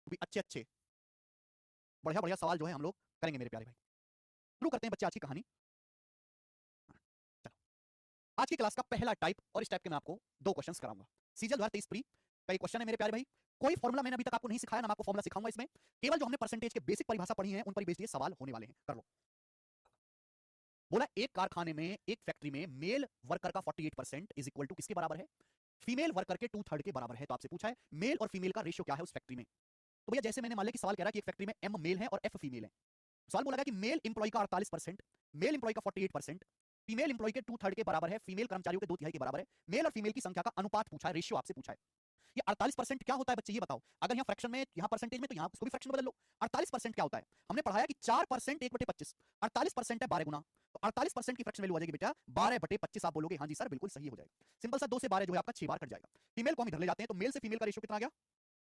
भी अच्छे अच्छे बढ़िया बढ़िया सवाल जो है हम लोग करेंगे मेरे प्यारे भाई। शुरू करते हैं बच्चे आज की कहानी। चलो, आज की क्लास का पहला टाइप, और इस टाइप के मैं आपको दो क्वेश्चंस कराऊंगा। सीजल 2023 प्री का एक क्वेश्चन है मेरे प्यारे भाई। कोई फॉर्मूला मैंने अभी तक आपको नहीं सिखाया, ना मैं आपको फॉर्मूला सिखाऊंगा इसमें। केवल जो हमने परसेंटेज के बेसिक परिभाषा पढ़ी है उन पर बेस्ड ये सवाल होने वाले हैं। कर लो। बोला एक कारखाने में, एक फैक्ट्री में मेल वर्कर का 48% इज इक्वल टू किसके बराबर है? फीमेल वर्कर के 2/3 के बराबर है। तो आपसे पूछा है मेल और फीमेल का रेशियो क्या है उस फैक्ट्री में। तो भैया जैसे मैंने मान लिया कि सवाल कह रहा है कि एक फैक्ट्री में एम मेल है और एफ फीमेल है। सवाल बोला गया कि मेल इंप्लॉय का 48%, मेल इंप्लॉय का 48%, फीमेल इंप्लॉय के 2/3 के बराबर है, फीमेल कर्मचारियों के 2/3 के बराबर है। मेल और फीमेल की संख्या का अनुपात पूछा है, रेशियो आपसे पूछा है। ये 48% क्या होता है बच्चे, ये बताओ। अगर यहाँ फ्रैक्शन में, यहाँ परसेंटेज में, तो यहाँ उसको भी फ्रैक्शन में बदल लो। 48% क्या होता है? हमने पढ़ाया कि 4% 1/25, 48% है 12 गुना। तो 48% की फ्रैक्शन वैल्यू आ जाएगी बेटा 12/25। आप बोलोगे हाँ जी सर बिल्कुल सही हो जाएगा। सिंपल सा 2 से 12 जो है आपका 6 बार कट जाएगा। फीमेल को हम इधर ले जाते हैं, तो मेल से फीमेल का रेशियो कितना आ गया?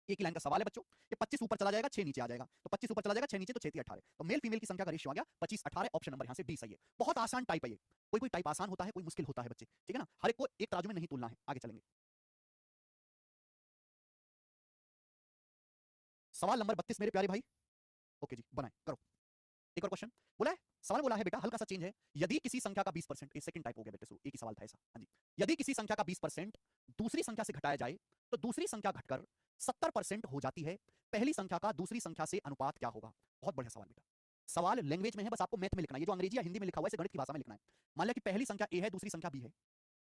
एक ही लाइन का सवाल है बच्चों। ये 25 ऊपर चला जाएगा 6 नीचे आ जाएगा, तो 25 ऊपर चला जाएगा 6 नीचे, तो 6 18। तो मेल फीमेल की संख्या का रेशियो आ गया 25/18। ऑप्शन नंबर यहां से डी सही है। बहुत आसान टाइप है ये। कोई कोई टाइप आसान होता है, कोई मुश्किल होता है बच्चे, ठीक है ना। हर एक को एक तराजू में नहीं तुलना है। आगे चलेंगे। सवाल नंबर 32 मेरे प्यारे भाई। ओके जी, बनाए करो। एक और क्वेश्चन बोला है। सवाल बोला है बेटा, हल्का सा चेंज है। यदि किसी संख्या का 20%, ये सेकंड टाइप हो गया बेटे, एक ही सवाल था ऐसा। हाँ जी। यदि किसी संख्या का 20% दूसरी संख्या से घटाया जाए तो दूसरी संख्या घटकर 70% हो जाती है। पहली संख्या का दूसरी संख्या से अनुपात क्या होगा? बहुत बढ़िया सवाल बेटा। सवाल लैंग्वेज में है, बस आपको मैथ में लिखना है। ये जो अंग्रेजी या हिंदी में लिखा हुआ है इसे गणित की भाषा में लिखना है। मान लिया कि पहली संख्या ए है, दूसरी संख्या बी है।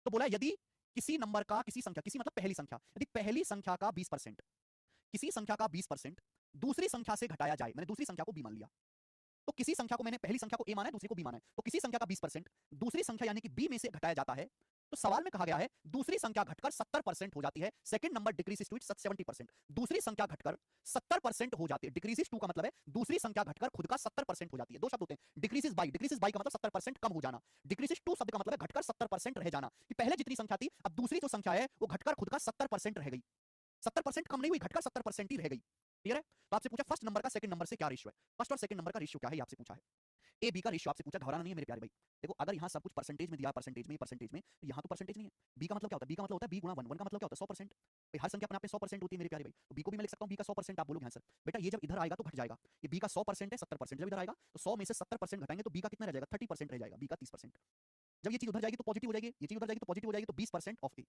तो बोला यदि किसी नंबर का, किसी संख्या, किसी मतलब पहली संख्या, यदि पहली संख्या का 20%, किसी संख्या का 20% दूसरी संख्या से घटाया जाए, मैंने दूसरी संख्या को बी मान लिया, तो किसी संख्या को, मैंने पहली संख्या को ए माना है, दूसरी को बी माना है, तो किसी संख्या का 20% दूसरी संख्या यानी कि बी में से घटाया जाता है। तो सवाल में कहा गया है दूसरी संख्या घटकर 70% हो जाती है। Second number decreases to it 70%। दूसरी संख्या घटकर 70% हो जाती है। डिक्रीजेस टू का मतलब है दूसरी संख्या घटकर खुद का 70% हो जाती है। दो शब्द होते हैं, डिक्रीजेस बाई। डिक्रीजेस बाई का मतलब 70% कम हो जाना। डिक्रीजेस टू शब्द का मतलब है घटकर 70% रह जाना, कि पहले जितनी संख्या थी अब दूसरी जो संख्या है वो घटकर खुद का 70% रह गई। 70% कम नहीं हुई, घटकर 70% ही रह गई। क्लियर है? तो आपसे पूछा फर्स्ट नंबर का सेकंड नंबर से क्या रेशियो है। फर्स्ट और सेकंड नंबर का रेशियो क्या है ये आपसे पूछा है। ए बी का रेशियो आपसे पूछा, घबराना नहीं है मेरे प्यारे भाई। देखो अगर यहाँ सब कुछ परसेंटेज में दिया, परसेंटेज में, परसेंटेज में, तो यहाँ तो परसेंटेज नहीं है। बी का मतलब क्या होता है? बी का मतलब होता है बी गुणा 1, 1 का मतलब क्या होता है 100%। हर संख्या अपने आप में 100% होती है मेरे प्यारे भाई। तो बी को भी मैं लिख सकता हूँ बी का 100%। आप बोलोगे हाँ सर बेटा ये जब इधर आएगा तो घट जाएगा। ये बी का 100% है 70%, जब इधर आएगा तो 100 में से 70% घटाएंगे तो बी का कितना रह जाएगा? 30% रह जाएगा। बी का 30%। जब ये चीज उधर जाएगी तो पॉजिटिव हो जाएगी, ये चीज उधर जाएगी तो पॉजिटिव हो जाएगी, तो 20% ऑफ ए।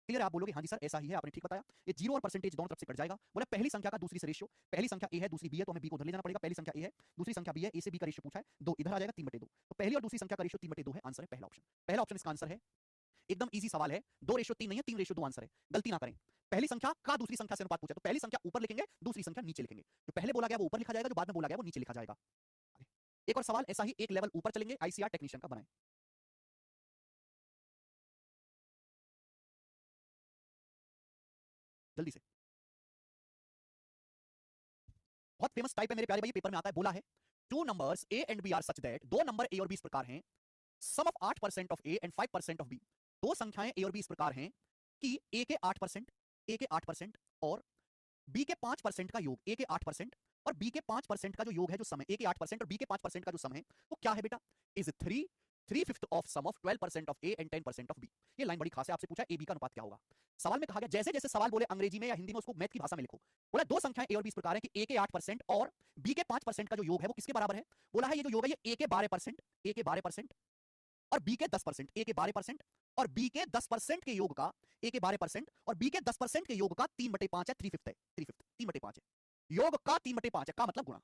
क्लियर? आप बोलोगे हाँ जी सर ऐसा ही है, आपने ठीक बताया। ये जीरो और परसेंटेज दोनों तरफ से कट जाएगा। बोला पहली संख्या का दूसरी से रेशियो, पहली संख्या ए है दूसरी बी है, तो हमें बी को उधर ले जाना पड़ेगा। पहली संख्या ए है दूसरी संख्या बी है, ए से बी का रेशियो पूछा है, दो इधर आ जाएगा 3/2। तो पहली और दूसरी संख्या का रेशियो 3/2 है। आंसर है पहला ऑप्शन। पहला ऑप्शन इसका आंसर है। एकदम इजी सवाल है। 2:3 नहीं है, 3:2 आंसर है। गलती ना करें। पहली संख्या का दूसरी संख्या से अनुपात पूछा, तो पहली संख्या ऊपर लिखेंगे, दूसरी संख्या नीचे लिखेंगे। जो पहले बोला गया वो ऊपर लिखा जाएगा, जो बाद में बोला गया वो नीचे लिखा जाएगा। एक और सवाल ऐसा ही एक लेवल ऊपर चलेंगे, आईसीआर टेक्नीशियन का बनाए। जल्दी से। बहुत फेमस टाइप है मेरे प्यारे भाई, पेपर में आता है। बोला है two numbers A and B are such that, दो नंबर ए और बी इस प्रकार हैं, sum of 8% of A and 5% of B. दो संख्याएं ए और बी इस प्रकार हैं कि ए के 8%, ए के 8% और बी के 5% का योग, ए के 8% और बी के 5% का जो योग है, जो सम है, ए के 8% और बी के 5% का जो सम है वो क्या है बेटा? Is 3/5 of sum of 12% of A and 10% of B. ये लाइन बड़ी खास है, आपसे पूछा ए बी का अनुपात क्या होगा। सवाल में कहा गया जैसे जैसे सवाल बोले अंग्रेजी में या हिंदी में उसको मैथ की भाषा में लिखो। बोला दो संख्याएं ए और बी इस प्रकार है कि ए के 8% और बी के 5% का जो योग है वो किसके बराबर है? बोला है ये जो योग है ये ए के 12%, ए के 12% और बी के 10%, ए के 12% और बी के 10% के योग का, ए के 12% और बी के 10% के योग का 3/5 है। 3/5 है, 3/5, 3/5 है। योग का 3/5 है, का मतलब गुणा।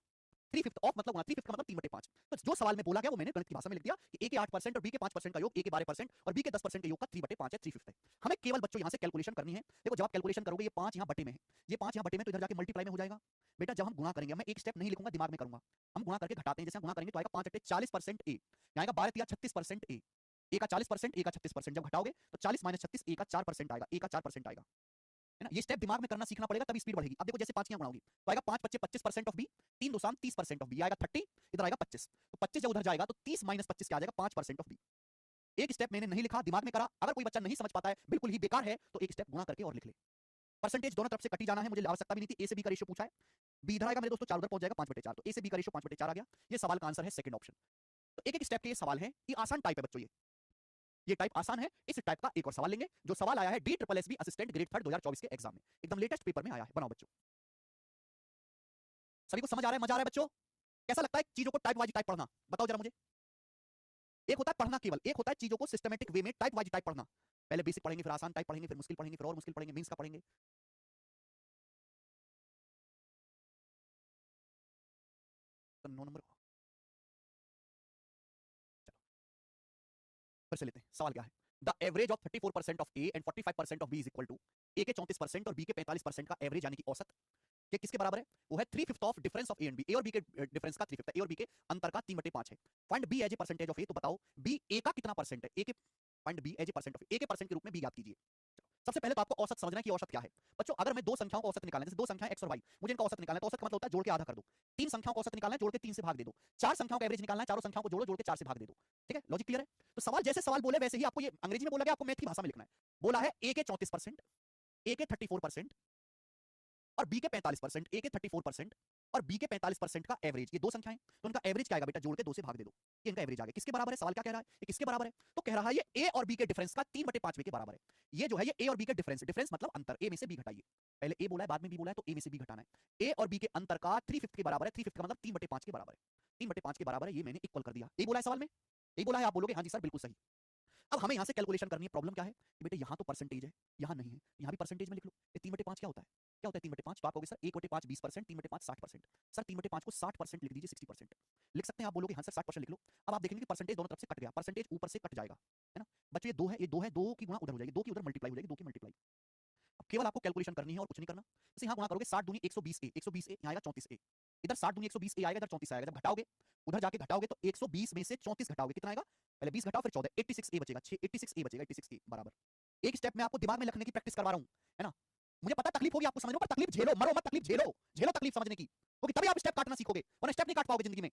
3/5 ऑफ मतलब गुणा, 3/5 का मतलब 3/5। तो जो सवाल में बोला गया वो मैंने गणित की भाषा में लिख दिया कि ए के 8% और बी के 5% का योग, ए के 12% और बी के 10% के योग का 3/5 है, 3/5 है। हमें केवल बच्चों यहां से कैलकुलेशन करनी है। देखो जब आप कैलकुलेशन करोगे ये 5 यहां बटे में है, ये 5 यहां बटे में, तो इधर जाके मल्टीप्लाई में हो जाएगा। बेटा जब हम गुणा करेंगे, मैं एक स्टेप नहीं लिखूंगा, दिमाग में करूंगा। हम गुणा करके घटाते हैं, जैसे हम गुणा करेंगे तो आएगा 5 40% ए, आएगा 12 36% ए, ए का 40%, ए का 36%। जब घटाओगे तो 40 - 36, ए का 4% आएगा, ए का 4% आएगा, है ना। ये स्टेप दिमाग में करना सीखना पड़ेगा, तभी स्पीड बढ़ेगी। अब देखो जैसे 5 यहाँ बनाओगी तो आएगा 5 × 25 25% ऑफ बी, 3 2 30% ऑफ बी, आएगा 30, इधर आएगा 25। तो 25 जब उधर जाएगा तो 30 - 25 क्या आ जाएगा? 5% ऑफ बी। एक स्टेप मैंने नहीं लिखा, दिमाग में करा। अगर कोई बच्चा नहीं समझ पाता है, बिल्कुल ही बेकार है, तो एक स्टेप गुणा करके और लिख ले। परसेंटेज दोनों तरफ से कटी जाना है, मुझे आवश्यकता भी नहीं थी। ए से बी का रेशियो पूछा है, बी इधर आएगा मेरे दोस्तों, 4 उधर पहुंच जाएगा, 5/4। तो ए से बी का रेशियो 5/4 आ गया। ये सवाल का आंसर है सेकंड ऑप्शन। तो एक एक स्टेप के ये सवाल है। ये आसान टाइप है बच्चों, ये टाइप आसान है। इस टाइप का एक और सवाल लेंगे, जो सवाल आया है DSSS असिस्टेंट ग्रेड 3 2024 के एग्जाम में, एकदम लेटेस्ट पेपर में आया है। बनाओ बच्चों। सभी को समझ आ रहा है, मजा आ रहा है बच्चों? कैसा लगता है चीजों को टाइप वाइज टाइप पढ़ना? बताओ जरा मुझे। एक होता है पढ़ना केवल, एक होता है चीजों को सिस्टमैटिक वे में टाइप वाइज टाइप पढ़ना। पहले बेसिक पढ़ेंगे, फिर आसान टाइप पढ़ेंगे, फिर मुश्किल पढ़ेंगे, फिर और मुश्किल पढ़ेंगे, मींस का पढ़ेंगे। तो 9 नंबर, फिर से लेते हैं। सवाल क्या है? The average of 34% of A and 45% of B is equal to A के 34% और बी के 45% का एवरेज यानी कि औसत ये किसके बराबर है? वो है 3/5 of difference of A and B. A और बी के डिफरेंस का 3/5 है, ए और बी के अंतर का 3/5 है। Find B as a percentage of A. तो बताओ बी ए का कितना परसेंट है? ए के find B as a percent of A के परसेंट के रूप में बी याद कीजिए। सबसे पहले तो आपको औसत समझना है कि औसत क्या है। बच्चों अगर मैं दो संख्याओं का औसत निकालना है, जैसे दो संख्याएं x और y, मुझे इनका औसत निकालना है, तो औसत का मतलब होता है जोड़ के आधा कर दो। तीन संख्याओं का औसत निकालना है, जोड़ के 3 से भाग दे दो। चार संख्याओं का एवरेज निकालना है, चारों संख्याओं को जोड़ो, जोड़ के 4 से भाग दे दो। ठीक है, लॉजिक क्लियर है? तो सवाल जैसे सवाल बोले वैसे ही आपको ये अंग्रेजी में बोला गया, आपको मैथ की भाषा में लिखना है। बोला है ए के 34%, ए के 34% और बी के 45%, ए के 34% और बी के 45% का एवरेज। ये दो संख्याएं, तो उनका एवरेज क्या आएगा बेटा? जोड़ के 2 से भाग दे दो। ये इनका एवरेज आ गया। किसके बराबर है? सवाल क्या कह रहा है? ये किसके बराबर है? तो कह रहा है ये ए और बी के डिफरेंस का 3/5 के बराबर है। ये जो है ये ए और बी के डिफरेंस, डिफरेंस मतलब अंतर, ए में से बी घटाइए। पहले ए बोला है, बाद में बी बोला है, तो ए में से बी घटाना है। ए और बी के अंतर का 3/5 के बराबर है। 3/5 का मतलब 3/5 के बराबर है। 3/5 के बराबर है, ये मैंने इक्वल कर दिया। ए बोला है सवाल में, ए बोला है, आप बोलोगे हाँ जी सर बिल्कुल सही। अब हमें यहां से कैलकुलेशन करनी है। प्रॉब्लम क्या है कि बेटे यहां तो परसेंटेज है, यहां नहीं है, यहां भी परसेंटेज में लिख लो। ये 3/5 क्या होता है? क्या होता है 3/5? तो आप कहोगे सर 1/5 20%, 3/5 60%। सर 3/5 को 60% लिख दीजिए, 60% लिख सकते हैं। आप बोलोगे हाँ सर 60% लिख लो। अब आप देखेंगे कि परसेंटेज दोनों तरफ से कट गया, परसेंटेज ऊपर से कट जाएगा, है ना बच्चों? ये दो है, ये दो है, दो की गुणा उधर हो जाएगी, दो की उधर मल्टीप्लाई हो जाएगी, दो की मल्टीप्लाई। अब केवल आपको कैलकुलेशन करनी है और कुछ नहीं करना। जैसे यहाँ गुणा करोगे 60 दूनी 120 ए, 120 ए यहाँ आएगा 34 ए, इधर 60 दूनी 120 ए आएगा, इधर 34 आएगा। जब घटाओगे उधर जाके घटाओगे तो 120 में से 34 घटाओगे कितना आएगा? पहले 20 घटाओ फिर 14, 86 ए बचेगा, 86 ए बचेगा, 86 ए बराबर। एक स्टेप में आपको दिमाग में रखने की प्रैक्टिस करवा रहा हूँ, है ना? मुझे पता तकलीफ होगी आपको समझने में, पर तकलीफ झेलो, मरो मत, तकलीफ झेलो, झेलो तकलीफ समझने की, क्योंकि तभी आप स्टेप काटना सीखोगे, वरना स्टेप नहीं काट पाओगे जिंदगी में।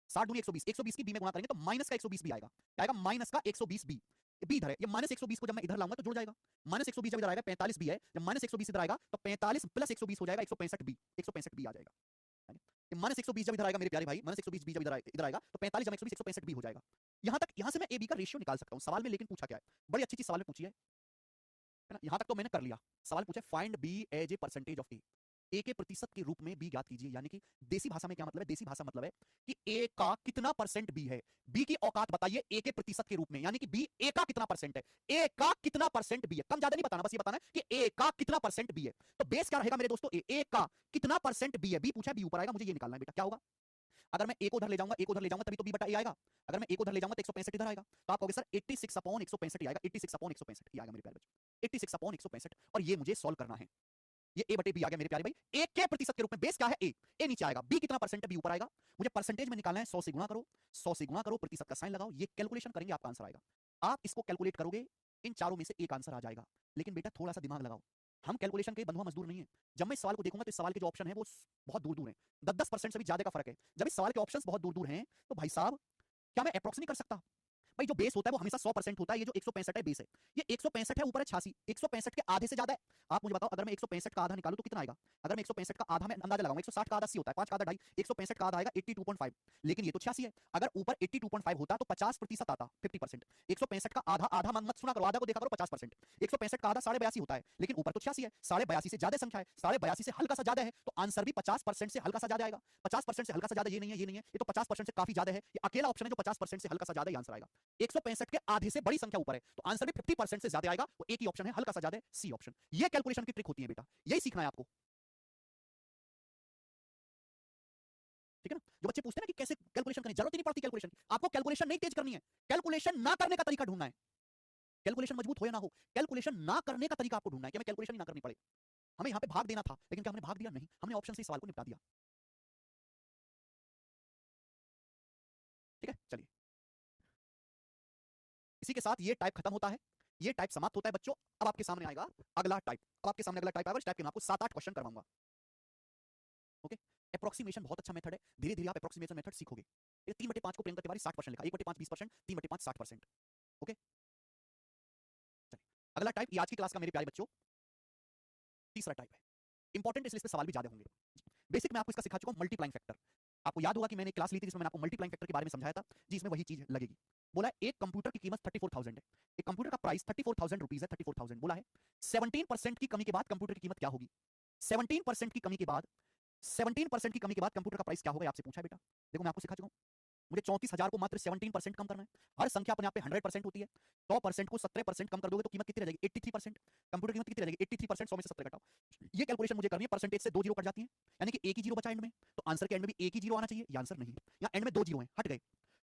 60 दूनी 120, 120 की बी में गुणा करेंगे तो माइनस का 120 भी आएगा। क्या आएगा? माइनस का 120 बी। बी इधर है, ये माइनस 120 को जब मैं इधर लाऊंगा तो जुड़ जाएगा। माइनस 120 जब इधर आएगा 45 बी है, जब माइनस 120 इधर आएगा तो 45 प्लस 120 हो जाएगा 165 बी, 165 बी आ जाएगा। माइनस 120 जब इधर आएगा मेरे प्यारे भाई, माइनस 120 बी जब इधर आएगा तो 45 जब 120 165 बी हो जाएगा। यहां तक, यहां से मैं ए बी का रेशियो निकाल सकता हूं सवाल में, लेकिन पूछा क्या है? बड़ी अच्छी चीज सवाल में पूछी है ना? यहां तक तो मैंने कर लिया। सवाल पूछा find B as a percentage of A. A के प्रतिशत के रूप में बी ज्ञात कीजिए, यानी कि देसी भाषा में क्या मतलब है? देसी भाषा मतलब है कि ए का कितना परसेंट बी है। बी की औकात बताइए ए के प्रतिशत के रूप में, यानी कि बी ए का कितना परसेंट है, ए का कितना परसेंट बी है। कम ज्यादा नहीं बताना, बस ये बताना है कि ए का कितना परसेंट बी है। तो बेस क्या रहेगा मेरे दोस्तों? ए का कितना परसेंट बी है। बी पूछा, बी ऊपर आएगा, मुझे ये निकालना है बेटा क्या होगा। अगर मैं ए को उधर ले जाऊंगा, ए को उधर ले जाऊंगा तभी तो बी बटा ए आएगा। अगर मैं ए को उधर ले जाऊंगा तो 165 इधर आएगा, तो आप कहोगे सर 86 अपॉन 165 आएगा, 86 अपॉन 165 ये आएगा मेरे प्यारे बच्चों, 86 अपॉन 165। और ये मुझे सॉल्व करना है। ये ए बटे बी आ गया मेरे प्यारे भाई, ए के प्रतिशत के रूप में। बेस क्या है? ए, ए नीचे आएगा, बी कितना परसेंट है? बी ऊपर आएगा। मुझे परसेंटेज में निकालना है, 100 से गुणा करो, 100 से गुणा करो, प्रतिशत का साइन लगाओ, ये कैलकुलेशन करेंगे, आपका आंसर आएगा। आप इसको कैलकुलेट करोगे, इन चारों में से एक आंसर आ जाएगा। लेकिन बेटा थोड़ा सा दिमाग लगाओ, हम कैलकुलेशन के बंधुआ मजदूर नहीं है। जब मैं इस सवाल को देखूंगा तो इस सवाल के जो ऑप्शन है वो बहुत दूर दूर है, 10-10% से भी ज्यादा का फर्क है। जब इस सवाल के ऑप्शंस बहुत दूर दूर हैं तो भाई साहब क्या मैं अप्रोक्स नहीं कर सकता? भाई जो बेस होता है वो हमेशा 100% होता है। ये जो 165 है बेस है, ये 165 है, ऊपर है 86, 165 के आधे से ज्यादा है। आप मुझे बताओ अगर मैं 165 का आधा निकालूं तो कितना आएगा? अगर मैं 165 का आधा, मैं अंदाजा लगाऊंगा 160 का आधा 80 होता है, 5 का आधा 2.5, 165 का आधा आएगा 82.5, लेकिन ये तो 86 है। अगर ऊपर 82.5 होता तो 50% आता, 50%। 165 का आधा, आधा मत सुना करो, आधा को देखा करो 50%। 165 का आधा 82.5 होता है, लेकिन ऊपर तो 86 है, 82.5 से ज्यादा संख्या है, 82.5 से हल्का सा ज्यादा है, तो आंसर भी 50% से हल्का सा ज्यादा आएगा। 50% से हल्का सा ज्यादा ये नहीं है, ये नहीं है, ये तो 50% से काफी ज्यादा है। ये अकेला ऑप्शन है जो 50% से हल्का सा ज्यादा ही आंसर आएगा। 165 के आधे से बड़ी संख्या ऊपर है, तो आंसर भी 50% से ज्यादा आएगा। वो एक ही ऑप्शन है, हल्का सा ज्यादा, सी ऑप्शन। ये कैलकुलेशन की ट्रिक होती है बेटा, यही सीखना है आपको, ठीक है ना? जो बच्चे पूछते हैं ना कि कैसे कैलकुलेशन करें, जरूरत ही नहीं पड़ती कैलकुलेशन की, आपको कैलकुलेशन नहीं तेज करनी है, कैलकुलेशन ना करने का तरीका ढूंढना है। कैलकुलेशन मजबूत हो या ना हो, कैलकुलेशन ना करने का तरीका आपको ढूंढना है कि हमें कैलकुलेशन ही ना करनी पड़े। हमें यहां पे भाग देना था, लेकिन क्या हमने भाग दिया? नहीं, हमने ऑप्शन से सवाल को निपटा दिया। ठीक है, चलिए इसी के साथ ये टाइप खत्म होता है, ये टाइप समाप्त होता है बच्चों। अब आपके सामने आएगा अगला टाइप, अब आपके सामने अगला टाइप आएगा। इस टाइप के मैं आपको 7-8 क्वेश्चन करवाऊंगा। ओके, अप्रोक्सीमेशन बहुत अच्छा मेथड है, धीरे धीरे आप अप्रोक्सीमेशन मेथड सीखोगे। ये 3/5 को प्रियंका तिवारी 60% लिखा, 1/5 20%, 3/5 60%। ओके, चलिए अगला टाइप, ये आज की क्लास का मेरे प्यारे बच्चों तीसरा टाइप है। इंपॉर्टेंट, इसलिए इस पे सवाल भी ज्यादा होंगे। बेसिक में आपको इसका सिखा चुका हूं, मल्टीप्लाइंग फैक्टर। आपको याद होगा कि मैंने क्लास ली थी जिसमें मैंने आपको मल्टीप्लाइंग फैक्टर के बारे में समझाया था, जी इसमें वही चीज लगेगी। बोला है एक कंप्यूटर की कीमत 34,000 है, एक कंप्यूटर का प्राइस 34,000 रुपीज है, 34,000। बोला है 17% की कमी के बाद कंप्यूटर की कीमत क्या होगी? 17% की कमी के बाद 17% की कमी के बाद कंप्यूटर का प्राइस क्या होगा आपसे पूछा है बेटा। देखो मैं आपको सिखा चुका हूं, मुझे 34,000 को मात्र 17% कम करना है। हर संख्या अपने आप पे 100% होती है। 100% को 17% कम कर दोगे तो कीमत कितनी रह जाएगी? 83%। कंप्यूटर की कीमत कितनी रह जाएगी? 83%। 100 में से 70 घटाओ। ये कैलकुलेशन मुझे करनी है, परसेंटेज से 2 जीरो कट जाती है, यानी कि एक ही जीरो बचा एंड में, तो आंसर के एंड में भी एक ही जीरो आना चाहिए। ये आंसर नहीं है, यहाँ एंड में 2 जीरो हैं, हट गए।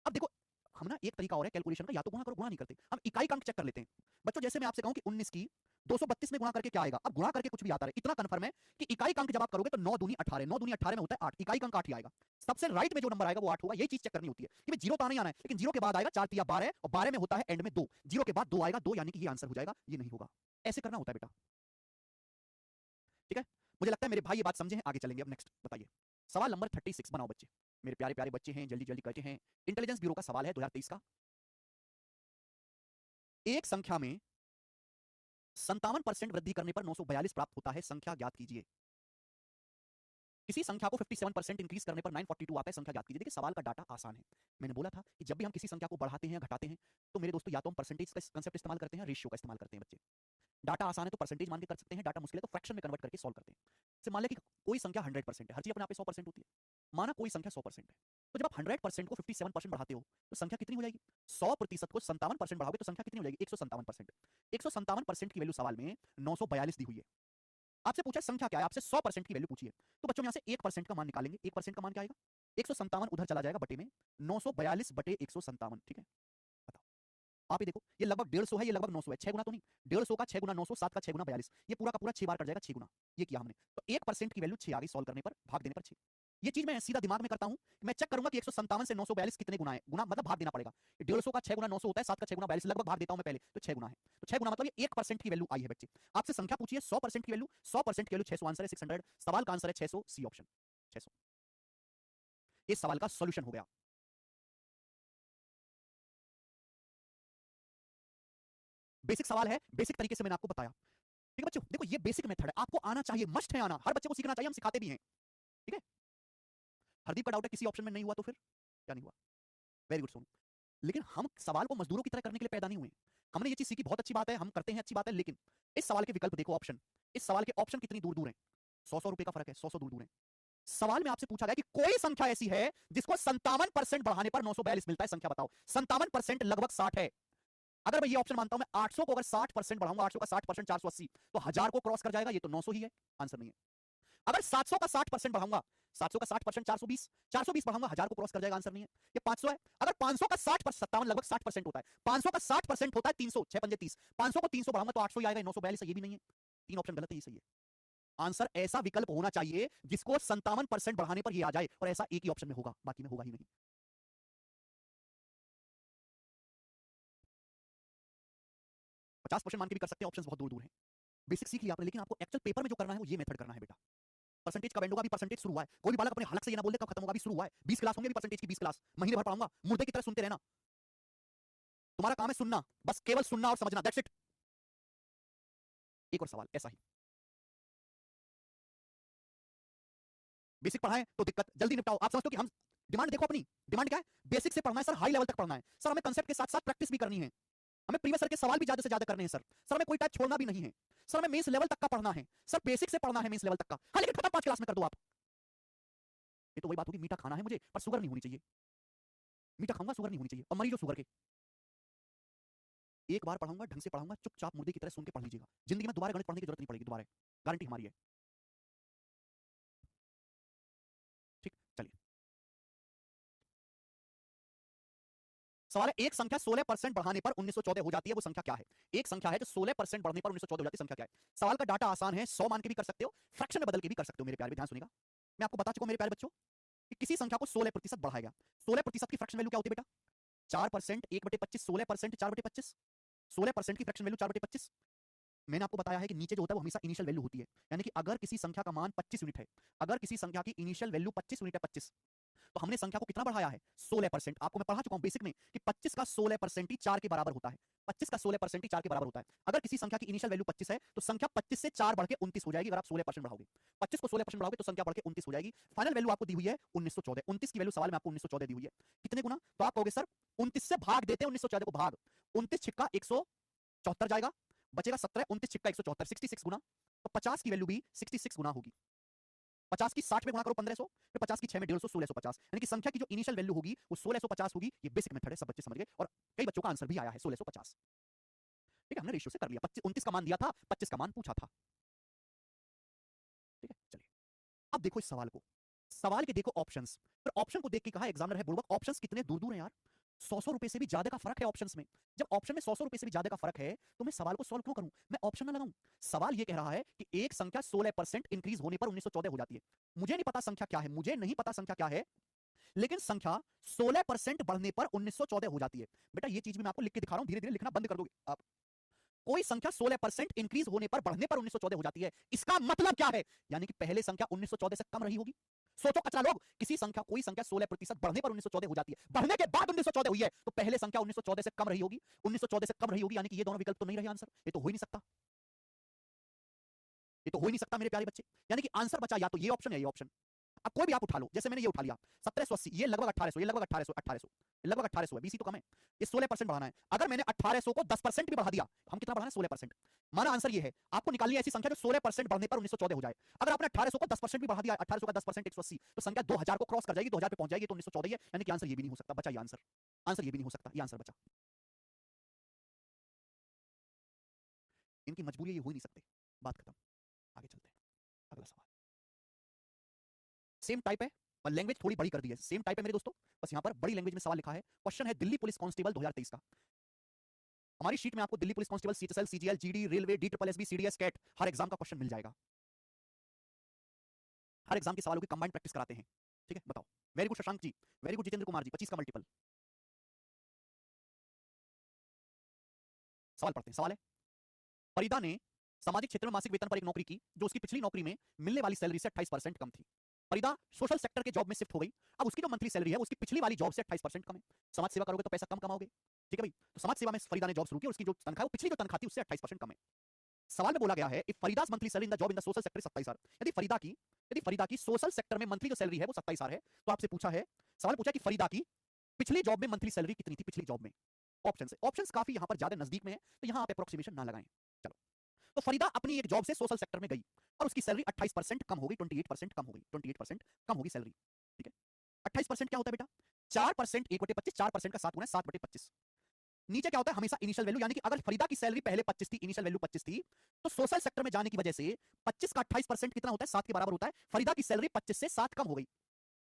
अब देखो हम ना एक तरीका और है कैलकुलेशन का, या तो गुणा करो, गुणा नहीं करते हम, इकाई का अंक चेक कर लेते हैं। बच्चों जैसे मैं आपसे कहूं कि 19 की 232 में गुणा करके क्या आएगा, अब गुणा करके कुछ भी आता है, इतना कंफर्म है कि इकाई का अंक जब आप करोगे तो 9 दूनी 18, 9 दूनी 18 में होता है 8, इकाई का अंक 8 ही आएगा। सबसे राइट में जो नंबर आएगा वो 8 होगा, यही चीज चेक करनी होती है कि जीरो तो आना ही आना है, लेकिन जीरो के बाद आएगा 4 तिया 12 और 12 में होता है एंड में 2, जीरो के बाद 2 आएगा, 2 यानी कि ये आंसर हो जाएगा, ये नहीं होगा। ऐसे करना होता है बेटा, ठीक है। मुझे लगता है मेरे भाई ये बात समझे हैं, आगे चलेंगे। अब नेक्स्ट बताइए, सवाल नंबर 36 बनाओ बच्चे, मेरे प्यारे प्यारे बच्चे हैं, जल्दी जल्दी करते हैं। इंटेलिजेंस ब्यूरो का सवाल है 2023 का। एक संख्या में 57% वृद्धि करने पर 942 प्राप्त होता है, संख्या ज्ञात कीजिए। किसी संख्या को 57% इंक्रीज करने पर 942 आता है, संख्या ज्ञात कीजिए। देखिए सवाल का डाटा आसान है, मैंने बोला था कि जब भी हम किसी संख्या को बढ़ाते हैं या घटाते हैं तो मेरे दोस्तों या तो हम परसेंटेज का कंसेप्ट इस्तेमाल करते हैं, रेशियो का इस्तेमाल करते हैं बच्चे। डाटा आसान है तो परसेंटेज मान के कर सकते हैं, डाटा मुश्किल है तो फ्रैक्शन में कन्वर्ट करके सॉल्व करते हैं। जैसे मान लें कि कोई संख्या 100% है, हर चीज अपने आप पे 100% होती है, माना कोई संख्या 100% है, तो जब आप 100% को 57% बढ़ाते हो तो संख्या कितनी हो जाएगी? 100% को 57% बढ़ाओगे तो संख्या कितनी हो जाएगी? 157%। 157% की वैल्यू सवाल में 942 दी हुई है। आपसे पूछा संख्या क्या है, आपसे 100% की वैल्यू पूछी है, तो बच्चों यहां से 1% का मान निकालेंगे। 1% का मान क्या आएगा? 157 उधर चला जाएगा बटे में 942 बटे 157, ठीक है। बताओ आप ही देखो, ये लगभग 150 है, ये लगभग 900 है, 6 गुना तो नहीं, 150 का 6 गुना 900, 7 का 6 गुना 42, ये पूरा का पूरा 6 बार कट जाएगा, 6 गुना। ये किया हमने, तो 1% की वैल्यू 6 आ गई सॉल्व करने पर, भाग देने पर 6। ये चीज मैं सीधा दिमाग में करता हूं, मैं चेक करूंगा कि 157 से 942 कितने गुना है, गुना मतलब भाग देना पड़ेगा। 150 का 6 गुना 900 होता है, 7 का 6 गुना 42, लगभग भाग देता हूं मैं पहले, तो 6 गुना है, तो 6 गुना मतलब ये 1% की वैल्यू आई है बच्चे। आपसे संख्या पूछी है 100% की वैल्यू, 100% की वैल्यू 600, आंसर है 600, सवाल का आंसर है 600, सी ऑप्शन 600। इस सवाल का सॉल्यूशन हो गया। बेसिक सवाल है, बेसिक तरीके से मैंने आपको बताया, ठीक है बच्चों। देखो ये बेसिक मेथड है, आपको आना चाहिए, मस्ट है आना, हर बच्चे को सीखना चाहिए, हम सिखाते भी हैं, ठीक है। हरदीप का डाउट है किसी ऑप्शन में नहीं हुआ तो फिर क्या नहीं हुआ? Very good Sonu. लेकिन हम सवाल को मजदूरों की तरह करने के लिए पैदा नहीं हुए, हमने ये चीज सीखी, बहुत अच्छी बात है, हम करते हैं, अच्छी बात है, लेकिन इस सवाल के विकल्प देखो, ऑप्शन, इस सवाल के ऑप्शन कितनी दूर दूर है, 100 रुपए का फर्क है, 100 दूर दूर है। सवाल में आपसे पूछा गया कि कोई संख्या ऐसी है जिसको 57% बढ़ाने पर 942 मिलता है, संख्या बताओ। 57% लगभग 60 है। अगर मैं ये ऑप्शन मानता हूं, मैं 800 को अगर 60% बढ़ाऊंगा, 800 का 60% 480, तो 1000 को क्रॉस कर जाएगा, ये तो 900 ही है, आंसर नहीं है। अगर 700 का 60% बढ़ाऊंगा, 700 का 60% 420, 420 बढ़ाऊंगा, 1000 को क्रॉस कर जाएगा, आंसर नहीं है। ये 500 है, अगर 500 का 60%, 57 लगभग 60% होता है, 500 का 60% होता है 300, 6 पंजे 30, 500 को 300 बढ़ाऊंगा तो 800 ही आएगा, 942 ये भी नहीं है। तीन ऑप्शन गलत है, ये सही है। आंसर ऐसा विकल्प होना चाहिए जिसको 57% बढ़ाने पर ये आ जाए, और ऐसा एक ही ऑप्शन में होगा, बाकी में होगा ही नहीं। 50% मान के भी कर सकते हैं, ऑप्शंस बहुत दूर दूर हैं। बेसिक सीख लिया आपने, लेकिन आपको एक्चुअल पेपर में जो करना है वो ये मेथड करना है बेटा। परसेंटेज कब एंड होगा? अभी परसेंटेज शुरू हुआ है, कोई भी बालक अपने हलक से ये ना बोल दे कब खत्म होगा, अभी शुरू हुआ है। 20 क्लास होंगे, अभी परसेंटेज की 20 क्लास, महीने भर पढ़ाऊंगा, मुर्दे की तरह सुनते रहना। तुम्हारा काम है सुनना, बस केवल सुनना और समझना, दैट्स इट। एक और सवाल ऐसा ही, बेसिक पढ़ाएं तो दिक्कत जल्दी निपटाओ। आप समझते हो कि हम डिमांड देखो अपनी, डिमांड क्या है? बेसिक से पढ़ना है सर, हाई लेवल तक पढ़ना है सर, हमें कंसेप्ट के साथ साथ प्रैक्टिस भी करनी है, हमें प्रीवियस सर के सवाल भी ज्यादा से ज्यादा करने हैं सर हमें कोई टाइप छोड़ना भी नहीं है सर, हमें मेंस लेवल तक का पढ़ना है सर, बेसिक से पढ़ना है मेंस लेवल तक का। हाँ लेकिन खत्म 5 क्लास में कर दो आप। ये तो वही बात होगी, मीठा खाना है मुझे पर शुगर नहीं होनी चाहिए, मीठा खाऊंगा शुगर नहीं होनी चाहिए, और मरीजो शुगर के। एक बार पढ़ाऊंगा, ढंग से पढ़ाऊंगा, चुपचाप मुर्दे की तरह सुन के पढ़ लीजिएगा, जिंदगी में दोबारा गणित पढ़ने की जरूरत नहीं पड़ेगी, दोबारा गारंटी हमारी है, ठीक। चलिए सवाल है, एक संख्या 16% बढ़ाने पर 1914 हो जाती है, वो संख्या क्या है? एक संख्या है जो 16% बढ़ने पर 1914 हो जाती है, संख्या क्या है? सवाल का डाटा आसान है, 100 मान के भी कर सकते हो, फ्रैक्शन में बदल के भी कर सकते हो। मेरे प्यारे, ध्यान सुनिएगा, मैं आपको बता चुका हूं मेरे प्यारे बच्चों कि किसी संख्या को 16% बढ़ाया गया, 16% की फ्रैक्शन वैल्यू क्या होती है बेटा? 4%, 1/25, 16%, 4/25, 16% की फ्रैक्शन वैल्यू 4/25। मैंने आपको बताया है कि नीचे जो होता है वो हमेशा इनिशियल वैल्यू होती है, यानी कि अगर किसी संख्या का मान 25 यूनिट है, अगर किसी संख्या की इनिशियल वैल्यू 25 यूनिट है, 25, तो हमने संख्या को कितना बढ़ाया है? 16%। आपको मैं पढ़ा चुका हूं बेसिक में कि 25 का 16% ही 4 के बराबर होता है, 25 का 16% ही 4 के बराबर होता है। अगर किसी संख्या की इनिशियल वैल्यू 25 है तो संख्या 25 से 4 बढ़ के 29 हो जाएगी, अगर आप 16% बढ़ाओगे, 25 को 16% बढ़ाओगे तो संख्या बढ़ के 29 हो जाएगी। फाइनल वैल्यू आपको दी हुई है 1914, 29 की वैल्यू सवाल में आपको 1914 दी हुई है। कितने गुना? तो आप कहोगे सर 29 से भाग देते हैं 1914 को, भाग 29 छिक्का 174 जाएगा, बचेगा 17, 29 छिक्का 174, 66 गुना, तो 50 की वैल्यू भी 66 गुना होगी। 50 की 60 में गुणा करो 1500, फिर 50 की 6 में 150, 1650, यानी कि संख्या की जो इनिशियल वैल्यू होगी वो 1650 होगी। ये बेसिक मेथड है, सब बच्चे समझ गए, और कई बच्चों का आंसर भी आया है 1650। ठीक है, हमने रेशियो से कर लिया, 25 29 का मान दिया था, 25 का मान पूछा था। ठीक है, चलिए अब देखो इस सवाल को, सवाल के देखो ऑप्शंस, फिर ऑप्शन को देख के कहा एग्जामिनर है बुड़बक ऑप्शंस कितने दूर दूर हैं यार, 100 रुपए से भी ज्यादा का फर्क है ऑप्शंस में। जब ऑप्शन में 100 रुपए से भी ज्यादा का फर्क है तो मैं सवाल को सॉल्व क्यों करूं, मैं ऑप्शन ना लगाऊं। सवाल ये कह रहा है कि एक संख्या 16% इंक्रीज होने पर 1914 हो जाती है। मुझे नहीं पता संख्या क्या है, मुझे नहीं पता संख्या क्या है, लेकिन संख्या 16% बढ़ने पर 1914 हो जाती है। बेटा ये चीज भी मैं आपको लिख के दिखा रहा हूं, धीरे धीरे लिखना बंद कर दोगे आप। कोई संख्या 16% इंक्रीज होने पर बढ़ने पर 1914 हो जाती है, इसका मतलब क्या है, यानी कि पहले संख्या 1914 से कम रही होगी। सोचो कचरा लोग, किसी संख्या कोई संख्या 16% बढ़ने पर 1914 हो जाती है, बढ़ने के बाद 1914 हुई है, तो पहले संख्या 1914 से कम रही होगी, 1914 से कम रही होगी, यानी कि ये दोनों विकल्प तो नहीं रहे आंसर, ये तो हो ही नहीं सकता, ये तो हो ही नहीं सकता मेरे प्यारे बच्चे। यानी कि आंसर बचा या तो ये ऑप्शन या ये ऑप्शन। अब कोई भी आप उठा लो, जैसे मैंने ये उठा लिया 1780, ये लगभग 1800, ये लगभग 1800, 1800 लगभग 1800 है, बीसी तो कम है, ये 16% बढ़ाना है। अगर मैंने 1800 को 10% भी बढ़ा दिया, हम कितना बढ़ाना है 16%, माना आंसर ये है, आपको निकालनी है ऐसी संख्या जो 16% बढ़ने पर 1914 हो जाए। अगर आपने 1800 को 10% भी बढ़ा दिया, 1800 का 10% 180, तो संख्या 2000 को क्रॉस कर जाएगी, 2000 पे पहुंच जाएगी, तो 1914 है, यानी कि आंसर ये भी नहीं हो सकता, बचा ये आंसर, आंसर ये भी नहीं हो सकता, ये आंसर बचा। इनकी मजबूरी ये हो ही नहीं सकते, बात खत्म, आगे चलते हैं, अगला सवाल सेम टाइप है और लैंग्वेज थोड़ी बड़ी कर दी है, सेम टाइप है मेरे दोस्तों, बस यहां पर बड़ी लैंग्वेज में सवाल लिखा है। क्वेश्चन है दिल्ली पुलिस कांस्टेबल 2023 का। हमारी शीट में आपको Delhi police constable, CHSL, CGL, GD, railway, DSSB, CDS, CAT, हर एग्जाम का क्वेश्चन मिल जाएगा, हर एग्जाम के सवालों की कंबाइंड प्रैक्टिस कराते हैं। ठीक है, बताओ। Very good Shashank ji, very good Jitendra Kumar ji, 25 का मल्टीपल। सवाल पढ़ते हैं, सवाल है फरीदा ने सामाजिक क्षेत्र में मासिक वेतन पर एक नौकरी की जो उसकी पिछली नौकरी में मिलने वाली सैलरी से 28% कम थी। फरीदा सोशल सेक्टर के जॉब में शिफ्ट हो गई, अब उसकी जो मंथली सैलरी है उसकी पिछली वाली जॉब से 28% कम है। समाज सेवा करोगे तो पैसा कम कमाओगे, ठीक है भाई, तो समाज सेवा में फरीदा ने जॉब शुरू की और उसकी जो तनख्वाह है वो पिछली जो तनख्वाह थी उससे 28% कम है। सवाल में बोला गया है if Farida's monthly salary in the job in the social sector 27,000, यदि फरीदा की सोशल सेक्टर में मंथली जो सैलरी है वो 27,000 है, तो आपसे पूछा है, सवाल पूछा कि फरीदा की पिछली जॉब में मंथली सैलरी कितनी थी, पिछली जॉब में। ऑप्शन है, ऑप्शंस काफी यहां पर ज्यादा नजदीक में है, तो यहां आप अप्रोक्सीमेशन ना लगाएं। चलो, तो फरीदा अपनी एक जॉब से सोशल सेक्टर में गई और उसकी सैलरी 28% कम हो गई, 28% कम हो गई, 28% कम होगी सैलरी। ठीक है, 28% क्या होता है बेटा, 4% 1/25, 4% का 7 गुना 7/25। नीचे क्या होता है हमेशा इनिशियल वैल्यू, यानी कि अगर फरीदा की सैलरी पहले 25 थी, इनिशियल वैल्यू 25 थी, तो सोशल सेक्टर में जाने की वजह से 25 का 28% कितना होता है, 7 के बराबर होता है। फरीदा की सैलरी 25 से 7 कम हो गई,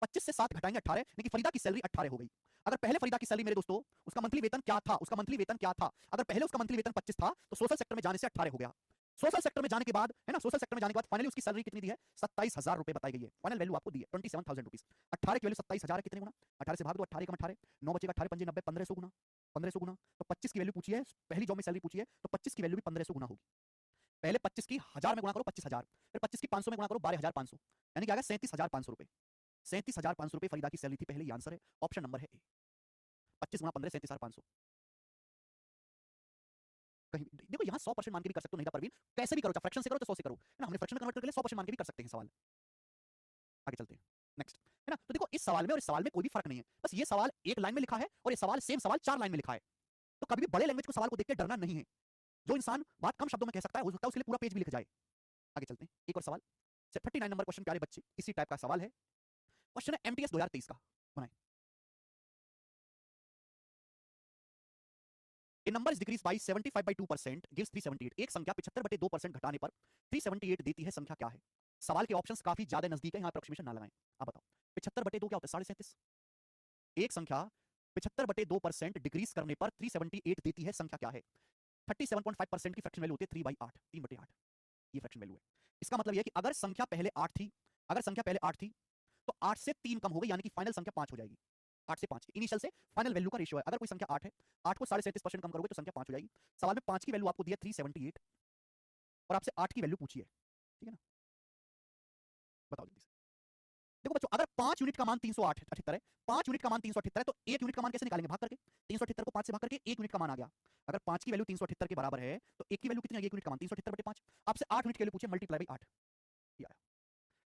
25 से 7 घटाएंगे 18, लेकिन फरीदा की सैलरी 18 हो गई। अगर पहले फरीदा की सैलरी मेरे दोस्तों, उसका मंथली वेतन क्या था, उसका मंथली वेतन क्या था, अगर पहले उसका मंथली वेतन 25 था तो सोशल सेक्टर में जाने से 18 हो गया। सोशल सेक्टर में जाने के बाद है ना, सोशल सेक्टर में जाने के बाद फाइनली उसकी सैलरी कितनी दी है, 27,000 रुपए बताई गई है, फाइनल वैल्यू आपको दी है 27,000 रुपीज। 18 की वैल्यू 27,000 है, कितने गुना, 18 से भाग दो, 18 कम 18 9 बचेगा, 18 पंजे 90, 1500 गुना, 1500 गुना, तो 25 की वैल्यू पूछी है, पहली जॉब में सैलरी पूछी है, तो 25 की वैल्यू भी 1500 गुना होगी। पहले 25 की 1000 में गुणा करो 25,000, फिर 25 की 500 में गुणा करो 12,500, यानी कि आ गया 37,500 रुपए। 37,500 रुपए फरीदा की सैलरी थी पहले, ये आंसर है, ऑप्शन नंबर है ए। 25 गुना 15, 37,500। कहीं देखो यहाँ 100% मान के भी कर सकते हो, नहीं था परवीन, कैसे भी करो, चाहे फ्रैक्शन से करो तो 100 से करो, है ना, हमने फ्रैक्शन कन्वर्ट करके 100% मान के भी कर सकते हैं सवाल। आगे चलते हैं, नेक्स्ट, है ना, तो देखो इस सवाल में और इस सवाल में कोई भी फर्क नहीं है, बस ये सवाल एक लाइन में लिखा है और ये सवाल सेम सवाल 4 लाइन में लिखा है, तो कभी भी बड़े लैंग्वेज को सवाल को देख के डरना नहीं है। जो इंसान बात कम शब्दों में कह सकता है, हो सकता है उसके लिए पूरा पेज भी लिख जाए। आगे चलते हैं, एक और सवाल, 39 नंबर क्वेश्चन, प्यारे बच्चे, इसी टाइप का सवाल है, क्वेश्चन है एमटीएस 2023 का, बनाए। A number is decreased by 75 by 2% gives 378, एक संख्या 75/2% घटाने पर 378 देती है, संख्या क्या है। सवाल के ऑप्शंस काफी ज्यादा नजदीक है, यहाँ अप्रोक्सीमेशन ना लगाएं। आप बताओ 75/2 क्या होता है, 37.5। एक संख्या 75/2% डिक्रीज करने पर 378 देती है, संख्या क्या है। 37.5% की फ्रैक्शन वैल्यू होती है 3/8, 3/8, ये फ्रैक्शन वैल्यू है। इसका मतलब यह कि अगर संख्या पहले 8 थी, अगर संख्या पहले 8 थी तो 8 से 3 कम हो गई, यानी कि फाइनल संख्या 5 हो जाएगी। 8 से 5 इनिशियल से फाइनल वैल्यू का रेशियो है, अगर कोई संख्या 8 है, 8 को 37.5% कम करोगे तो संख्या 5 हो जाएगी। सवाल में 5 की वैल्यू आपको दी है 378 और आपसे 8 की वैल्यू पूछी है, ठीक है ना, बताओ जल्दी से। देखो बच्चों, अगर 5 यूनिट का मान 378 है, 5 यूनिट का मान 378 है, तो 1 यूनिट का मान कैसे निकालेंगे, भाग करके। 378 को 5 से भाग करके 1 यूनिट का मान आ गया। अगर 5 की वैल्यू 378 के बराबर है तो 1 की वैल्यू कितनी आ गई, 1 यूनिट का मान 378/5। आपसे 8 यूनिट की वैल्यू पूछे, मल्टीप्लाई बाई 8, ये आया।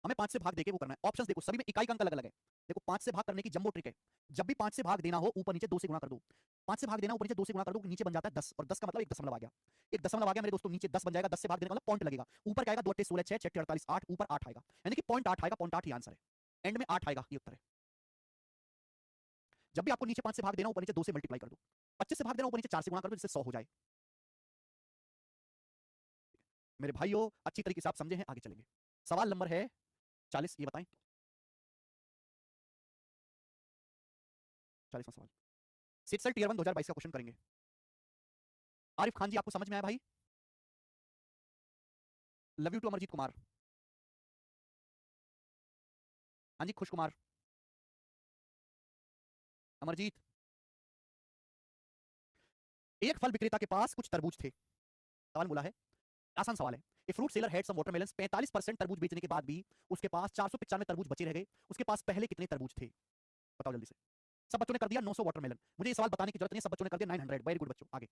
हमें 5 से भाग देके वो करना है। ऑप्शंस देखो, सभी में इकाई का अंक अलग अलग है। देखो 5 से भाग करने की जंबो ट्रिक है, जब भी 5 से भाग देना हो ऊपर नीचे 2 से गुणा कर दो। 5 से भाग देना, ऊपर नीचे 2 से गुणा कर दो, नीचे बन जाता है 10, और 10 का मतलब 1 दशमलव आ गया। 1 दशमलव आ गया मेरे दोस्तों, नीचे 10 बन जाएगा, 10 से भाग देने का मतलब पॉइंट लगेगा। ऊपर क्या आएगा, 2 8 16 6 6 48 8, ऊपर 8 आएगा, यानी कि पॉइंट 8 आएगा, पॉइंट 8 ही आंसर है। एंड में 8 आएगा, ये उत्तर है। जब भी आपको नीचे 5 से भाग देना, ऊपर नीचे 2 से मल्टीप्लाई कर दो। 25 से भाग देना, ऊपर नीचे 4 से गुणा कर दो, जिससे 100 हो जाए। मेरे भाइयों अच्छी तरीके से आप समझे हैं, आगे चलेंगे। सवाल नंबर है 40, ये बताएं 40वां सवाल। सिटसेल टियर 1 2022 का क्वेश्चन करेंगे। आरिफ खान जी, आपको समझ में आया भाई? Love you too Amarjeet Kumar. हाँ जी, खुश कुमार, अमरजीत। एक फल विक्रेता के पास कुछ तरबूज थे। सवाल बोला है, आसान सवाल है। A fruit seller had some watermelons, 45% तरबूज बेचने के बाद भी उसके पास 495 तरबूज बचे रह गए। उसके पास पहले कितने तरबूज थे? बताओ जल्दी से। सब बच्चों ने कर दिया 900 वाटरमेलन। मुझे ये सवाल बताने की जरूरत नहीं है, सब बच्चों ने कर दिया 900। वेरी गुड बच्चों, आगे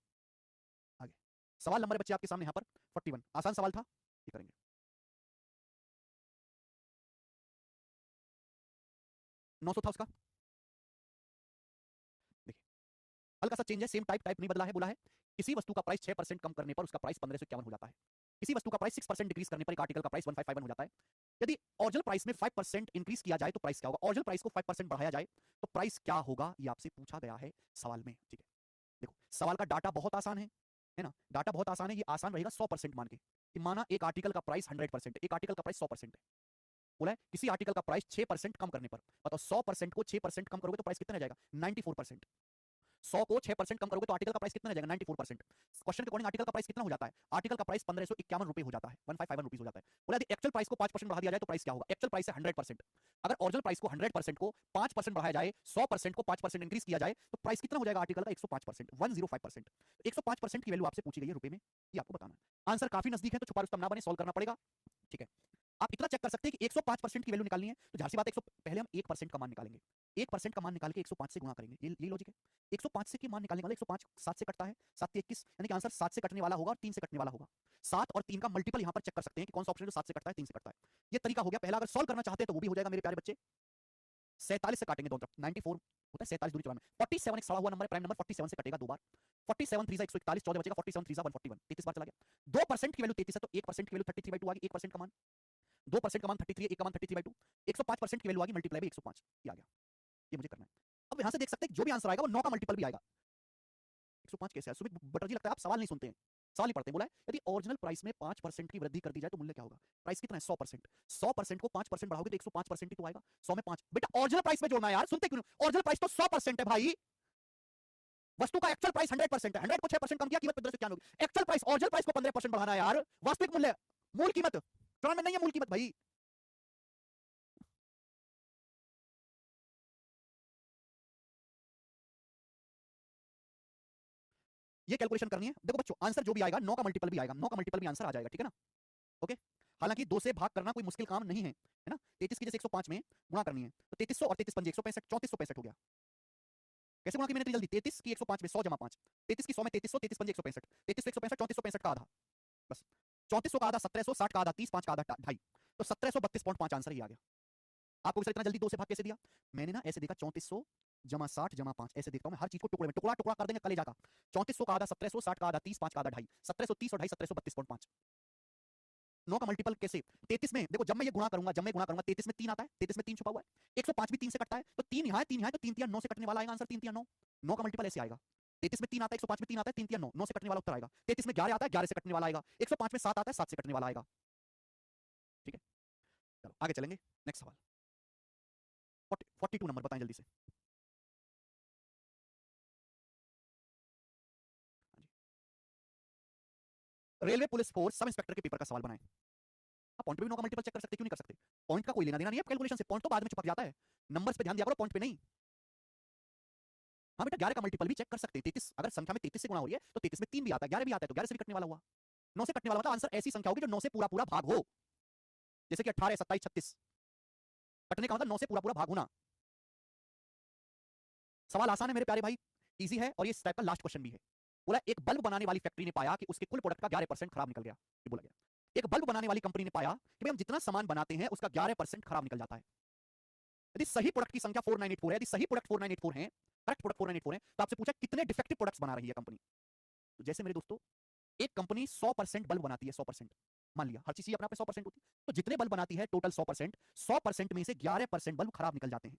आगे। सवाल नंबर बच्चे आपके सामने यहाँ पर 41, आसान सवाल था, ये करेंगे। 900 था उसका, देखिए हल्का सा चेंज है, सेम टाइप नहीं बदला है। बोला है किसी वस्तु का प्राइस 6% कम करने पर उसका प्राइस 1551 हो जाता है। किसी वस्तु का प्राइस 6% डिक्रीज करने पर एक आर्टिकल का प्राइस 1551 हो जाता है। यदि ओरिजिनल प्राइस में 5% इंक्रीज किया जाए तो प्राइस क्या होगा? ओरिजिनल प्राइस को 5% बढ़ाया जाए तो प्राइस क्या होगा, ये आपसे पूछा गया है सवाल में। ठीक है, देखो सवाल का डाटा बहुत आसान है ना, डाटा बहुत आसान है। ये आसान रहेगा 100% मान के, कि माना एक आर्टिकल का प्राइस 100% है, एक आर्टिकल का प्राइस 100% है। बोला है किसी आर्टिकल का प्राइस 6% कम करने पर, बताओ 100% को 6% कम करोगे तो प्राइस कितना रह जाएगा? 94%। 100 को 6% कम करोगे तो आर्टिकल का प्राइस कितना रह जाएगा? 94%। क्वेश्चन के अकॉर्डिंग आर्टिकल का प्राइस कितना हो जाता है? आर्टिकल का प्राइस 1551 रुपए हो जाता है, 1551 रुपीस हो जाता है। बोला यदि एक्चुअल प्राइस को 5% बढ़ा दिया जाए तो प्राइस क्या होगा? एक्चुअल प्राइस है 100%, अगर ओरिजिनल प्राइस को 100% को 5% बढ़ाया जाए, 100% को 5% इंक्रीज किया जाए तो प्राइस कितना हो जाएगा आर्टिकल का? 105%, 105%। 105% की वैल्यू आपसे पूछी गई है रुपए में, ये आपको बताना है। आंसर काफी नजदीक है तो छुपा रुस्तम ना बने, सॉल्व करना पड़ेगा। ठीक है, आप इतना चेक कर सकते हैं कि 105% की वैल्यू निकालनी है तो जाहिर सी बात है, पहले हम 1% का मान निकालेंगे। 1% का मान निकाल के 105 से गुणा करेंगे, ये लॉजिक है। 105 से की मान निकालने वाला 105 7 से कटता है, 7 से 21, यानी कि आंसर 7 से कटने वाला होगा और 3 से कटने वाला होगा। 7 और 3 का मल्टीपल यहां पर चेक कर सकते हैं कि कौन सा ऑप्शन है जो 7 से कटता है 3 से कटता है। ये तरीका हो गया पहला। अगर सॉल्व करना चाहते हैं तो वो भी हो जाएगा मेरे प्यारे बच्चे। 47 से काटेंगे दोनों तरफ, 94 होता है 47 दूरी 94, 47 एक सड़ा हुआ नंबर है, प्राइम नंबर 47 से कटेगा दो बार। 47 3 141, 14 बचेगा, 47 3 141, 33 बार चला गया। 2% की वैल्यू 33 है तो 1% की वैल्यू 33/2 आ गई। 1% का मान 2% का मान 33 है, 1 का मान 33/2, 105% की वैल्यू आ गई, मल्टीप्लाई बाई 105, ये आ गया। ये मुझे करना है। अब यहां से देख सकते हैं जो भी आंसर आएगा वो 9 का मल्टीपल भी आएगा। 105 कैसे है? सुमित बटर्जी, लगता है आप सवाल नहीं सुनते हैं, सवाल ही पढ़ते हैं। बोला है यदि ओरिजिनल प्राइस में 5% की वृद्धि कर दी जाए तो मूल्य क्या होगा? प्राइस कितना है? 100%। 100% को 5% बढ़ाओगे तो 105% ही तो आएगा। 100 में 5, बेटा ओरिजिनल प्राइस में जोड़ना है यार, सुनते क्यों? ओरिजिनल प्राइस तो 100% है भाई। वस्तु का एक्चुअल प्राइस 100% है, 100 को 6% कम किया, कीमत 1591 होगी। एक्चुअल प्राइस, ओरिजिनल प्राइस को 15% बढ़ाना है यार। वास्तविक मूल्य, मूल कीमत चरण में नहीं है, मूल कीमत भाई। ये कैलकुलेशन करनी है। देखो बच्चों, आंसर जो भी आएगा 9 का मल्टीपल भी आएगा, 9 का मल्टीपल भी आंसर आ जाएगा, ठीक है ना? ओके, हालांकि 2 से भाग करना कोई मुश्किल काम नहीं है ना? 33 की जैसे 105 में गुणा करनी है तो 3300 और 33 पंजे 165, 3465 हो गया। कैसे गुणा की मैंने इतनी जल्दी? 33 की 105 में 100 जमा 5, 33 की 100 में 3300, 33 पंजे 165, 33 165, 3465 का आधा, बस 3400 का आधा 1700, 60 का आधा 30, 5 का आधा 2.5, तो 1732.5 आंसर ही आ गया। आपको सर इतना जल्दी 2 से भाग कैसे दिया? मैंने ना ऐसे देखा, 3400 जमा 60 जमा 5, ऐसे देखता हूं मैं हर चीज को, टुकड़े में टुकड़ा टुकड़ा कर देंगे कलेजा का। 3400 का आधा 1700, 60 का आधा 30, 5 का आधा 2.5, 1730 और 2.5 1732.5। 9 का मल्टीपल कैसे? 33 में देखो, जब मैं ये गुणा करूंगा, 33 में 3 आता है, 33 में 3 छुपा हुआ है, 105 भी 3 से कटता है, तो 3 यहाँ है, 3 यहाँ है, तो 3 3 9 से कटने वाला आएगा आंसर, 3 3 9। 9 का मल्टीपल ऐसे आएगा, 33 में 3 आता है, 105 में 3 आता है, 3 3 9, 9 से कटने वाला उत्तर आएगा। 33 में 11 आता है, 11 से कटने वाला आएगा। 105 में 7 आता है, 7 से कटने वाला आएगा। ठीक है, चलो आगे चलेंगे। नेक्स्ट सवाल 42 नंबर, बताएं जल्दी से। हाँ जी, railway police force sub inspector के पेपर का सवाल बनाएं। आप पॉइंट पे भी 9 का मल्टीपल चेक कर सकते, क्यों नहीं कर सकते? पॉइंट का कोई लेना देना नहीं है कैलकुलेशन से, पॉइंट तो बाद में चिपक जाता है। नंबर्स पे ध्यान दिया करो, पॉइंट पे नहीं। हाँ बेटा, 11 का मल्टीपल भी चेक कर सकते हैं। 33 अगर संख्या में 33 से गुणा हो रही है तो 33 में 3 भी आता है, 11 भी आता है, तो 11 से भी कटने वाला हुआ। 9 से कटने वाला मतलब आंसर ऐसी संख्या होगी जो 9 से पूरा पूरा भाग हो, जैसे कि 18 27 36। कटने का मतलब 9 से पूरा पूरा भाग होना। सवाल आसान है मेरे प्यारे भाई, इजी है, और ये इस टाइप का लास्ट क्वेश्चन भी है। बोला एक बल्ब बनाने वाली फैक्ट्री ने पाया कि उसके कुल प्रोडक्ट का 11% खराब निकल गया। ये बोला गया, एक बल्ब बनाने वाली कंपनी ने पाया कि भाई हम जितना सामान बनाते हैं उसका 11% खराब निकल जाता है। यदि सही प्रोडक्ट की संख्या 4984 है, यदि सही प्रोडक्ट 4984 है, करेक्ट प्रोडक्ट 4984 है, तो आपसे पूछा कितने डिफेक्टिव प्रोडक्ट्स बना रही है कंपनी। तो जैसे मेरे दोस्तों, एक कंपनी 100% बल्ब बनाती है, 100%, मान लिया हर चीज अपने आप में 100% होती है, तो जितने बल्ब बनाती है टोटल 100%, 100% में से 11% बल्ब खराब निकल जाते हैं।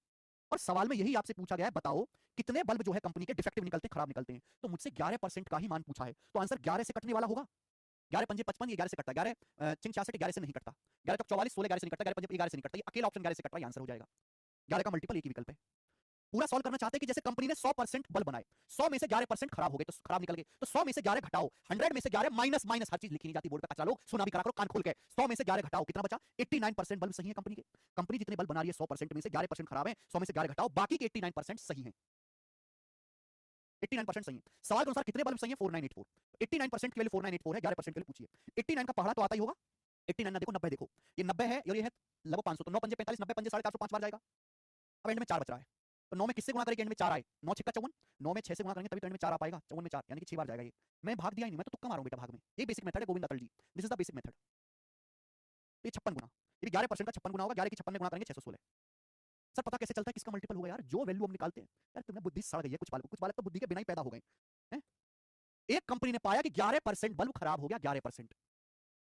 और सवाल में यही आपसे पूछा गया है, बताओ कितने बल्ब जो है कंपनी के डिफेक्टिव निकलते हैं, खराब निकलते हैं। तो मुझसे 11% का ही मान पूछा है, तो आंसर 11 से कटने वाला होगा। 11 पंजे 55, ये 11 से कटता है, 11 चिंग 66, 11 से नहीं कटता, 11 चौक 44, 16 11 से नहीं कटता, 11 पंजे 11 से नहीं कटता, ये अकेला ऑप्शन 11 से कट रहा है, आंसर हो जाएगा। 11 का मल्टीपल एक ही विकल्प है। पूरा सॉल्व करना चाहते हैं कि जैसे कंपनी ने 100% बल्ब बनाए, 100 में से 11% खराब हो गए, तो खराब निकल गए, तो 100 में से 11 घटाओ, 100 में से 11 माइनस माइनस, हर चीज लिखी नहीं जाती बोर्ड पे, कचरा लो, सुना भी करा करो कान खोल के। 100 में से 11 घटाओ, कितना बचा? 89% बल्ब सही है कंपनी के। कंपनी जितने बल्ब बना रही है 100% में से 11% खराब है, 100 में से 11 घटाओ, बाकी के 89% सही है। 89% सही है। सवाल के अनुसार कितने बल्ब सही है? 4984। 89% की वैल्यू 4984 है, 11% के लिए पूछिए। 89 का पहाड़ा तो आता ही होगा। 89 ना देखो, 90 देखो, ये 90 है और ये है लगभग 500, तो 9 पंजे 45, 90 पंजे 450, 5 बार जाएगा। अब एंड में 4 बच रहा है, तो 9 में किससे गुणा करेंगे एंड में 4 आए, 9 छक्का 54, 9 में 6 से गुणा करेंगे तभी तो एंड में 4 आ पाएगा, 54 में 4 यानी कि 6 बार जाएगा ये। मैं भाग दिया ही नहीं, मैं तो तुक्का मारूं बेटा भाग में, ये बेसिक मेथड है Govind Atal ji, this is the basic method. ये 56 गुना, ये 11% का 56 गुना होगा, 11 की 56 में गुणा करेंगे 616। सर पता कैसे चलता है किसका मल्टीपल होगा यार? जो वैल्यू हम निकालते हैं, यार तुम्हें बुद्धि सड़ गई है, कुछ बालक तो बुद्धि के बिना ही पैदा हो गए हैं। एक कंपनी ने पाया कि 11% बल्ब खराब हो गया, 11%।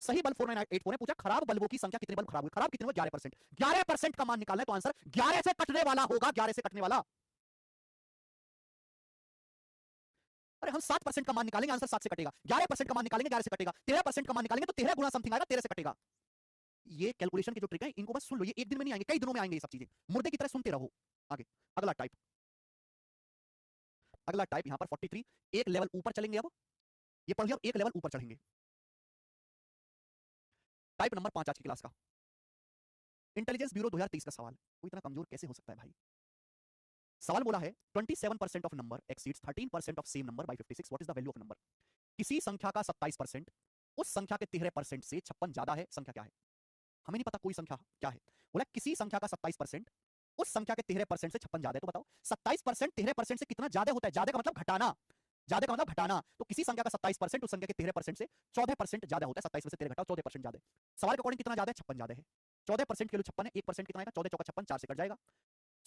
सही बल्ब 4984 ने पूछा खराब बल्बों की संख्या कितने बल्ब खराब हुए, खराब कितने हुए? 11%। 11% का मान निकालना है तो आंसर 11 से कटने वाला होगा, 11 से कटने वाला। अरे हम 7% का मान निकालेंगे, आंसर 7 से कटेगा। 11% का मान निकालेंगे, 11 से कटेगा। 13% का मान निकालेंगे तो 13 गुना समथिंग आएगा, 13 से कटेगा। ये कैलकुलेशन की जो ट्रिक है, इनको बस सुन लो, ये एक दिन में नहीं आएंगे, कई दिनों में आएंगे ये सब चीजें, मुर्दे की तरह सुनते रहो। आगे अगला टाइप, अगला टाइप यहां पर 43, एक लेवल ऊपर चलेंगे। अब ये पढ़ लिया, एक लेवल ऊपर चढ़ेंगे। टाइप नंबर 5 आज की क्लास का, इंटेलिजेंस ब्यूरो 2023 का सवाल। वो इतना कमजोर कैसे हो सकता है भाई? सवाल बोला है 27% of number exceeds 13% of same number by 56, what is the value of number? किसी संख्या का 27% उस संख्या के 13% से 56 ज्यादा है, संख्या क्या है? हमें नहीं पता कोई संख्या क्या है, बोला किसी संख्या का 27% उस संख्या के 13% से 56 ज्यादा है, तो बताओ 27% 13% से कितना ज्यादा होता है? ज्यादा का मतलब घटाना, ज्यादा का मतलब घटाना, तो किसी संख्या का 27% उस संख्या के 13% से 14% ज्यादा होता है। 27 में से 13 घटाओ, 14% ज्यादा है। सवाल के अकॉर्डिंग कितना ज्यादा है? 56 ज्यादा है। 14% के लिए 56 है, 1% कितना आएगा? 14 चौका 56, 4 से कट जाएगा।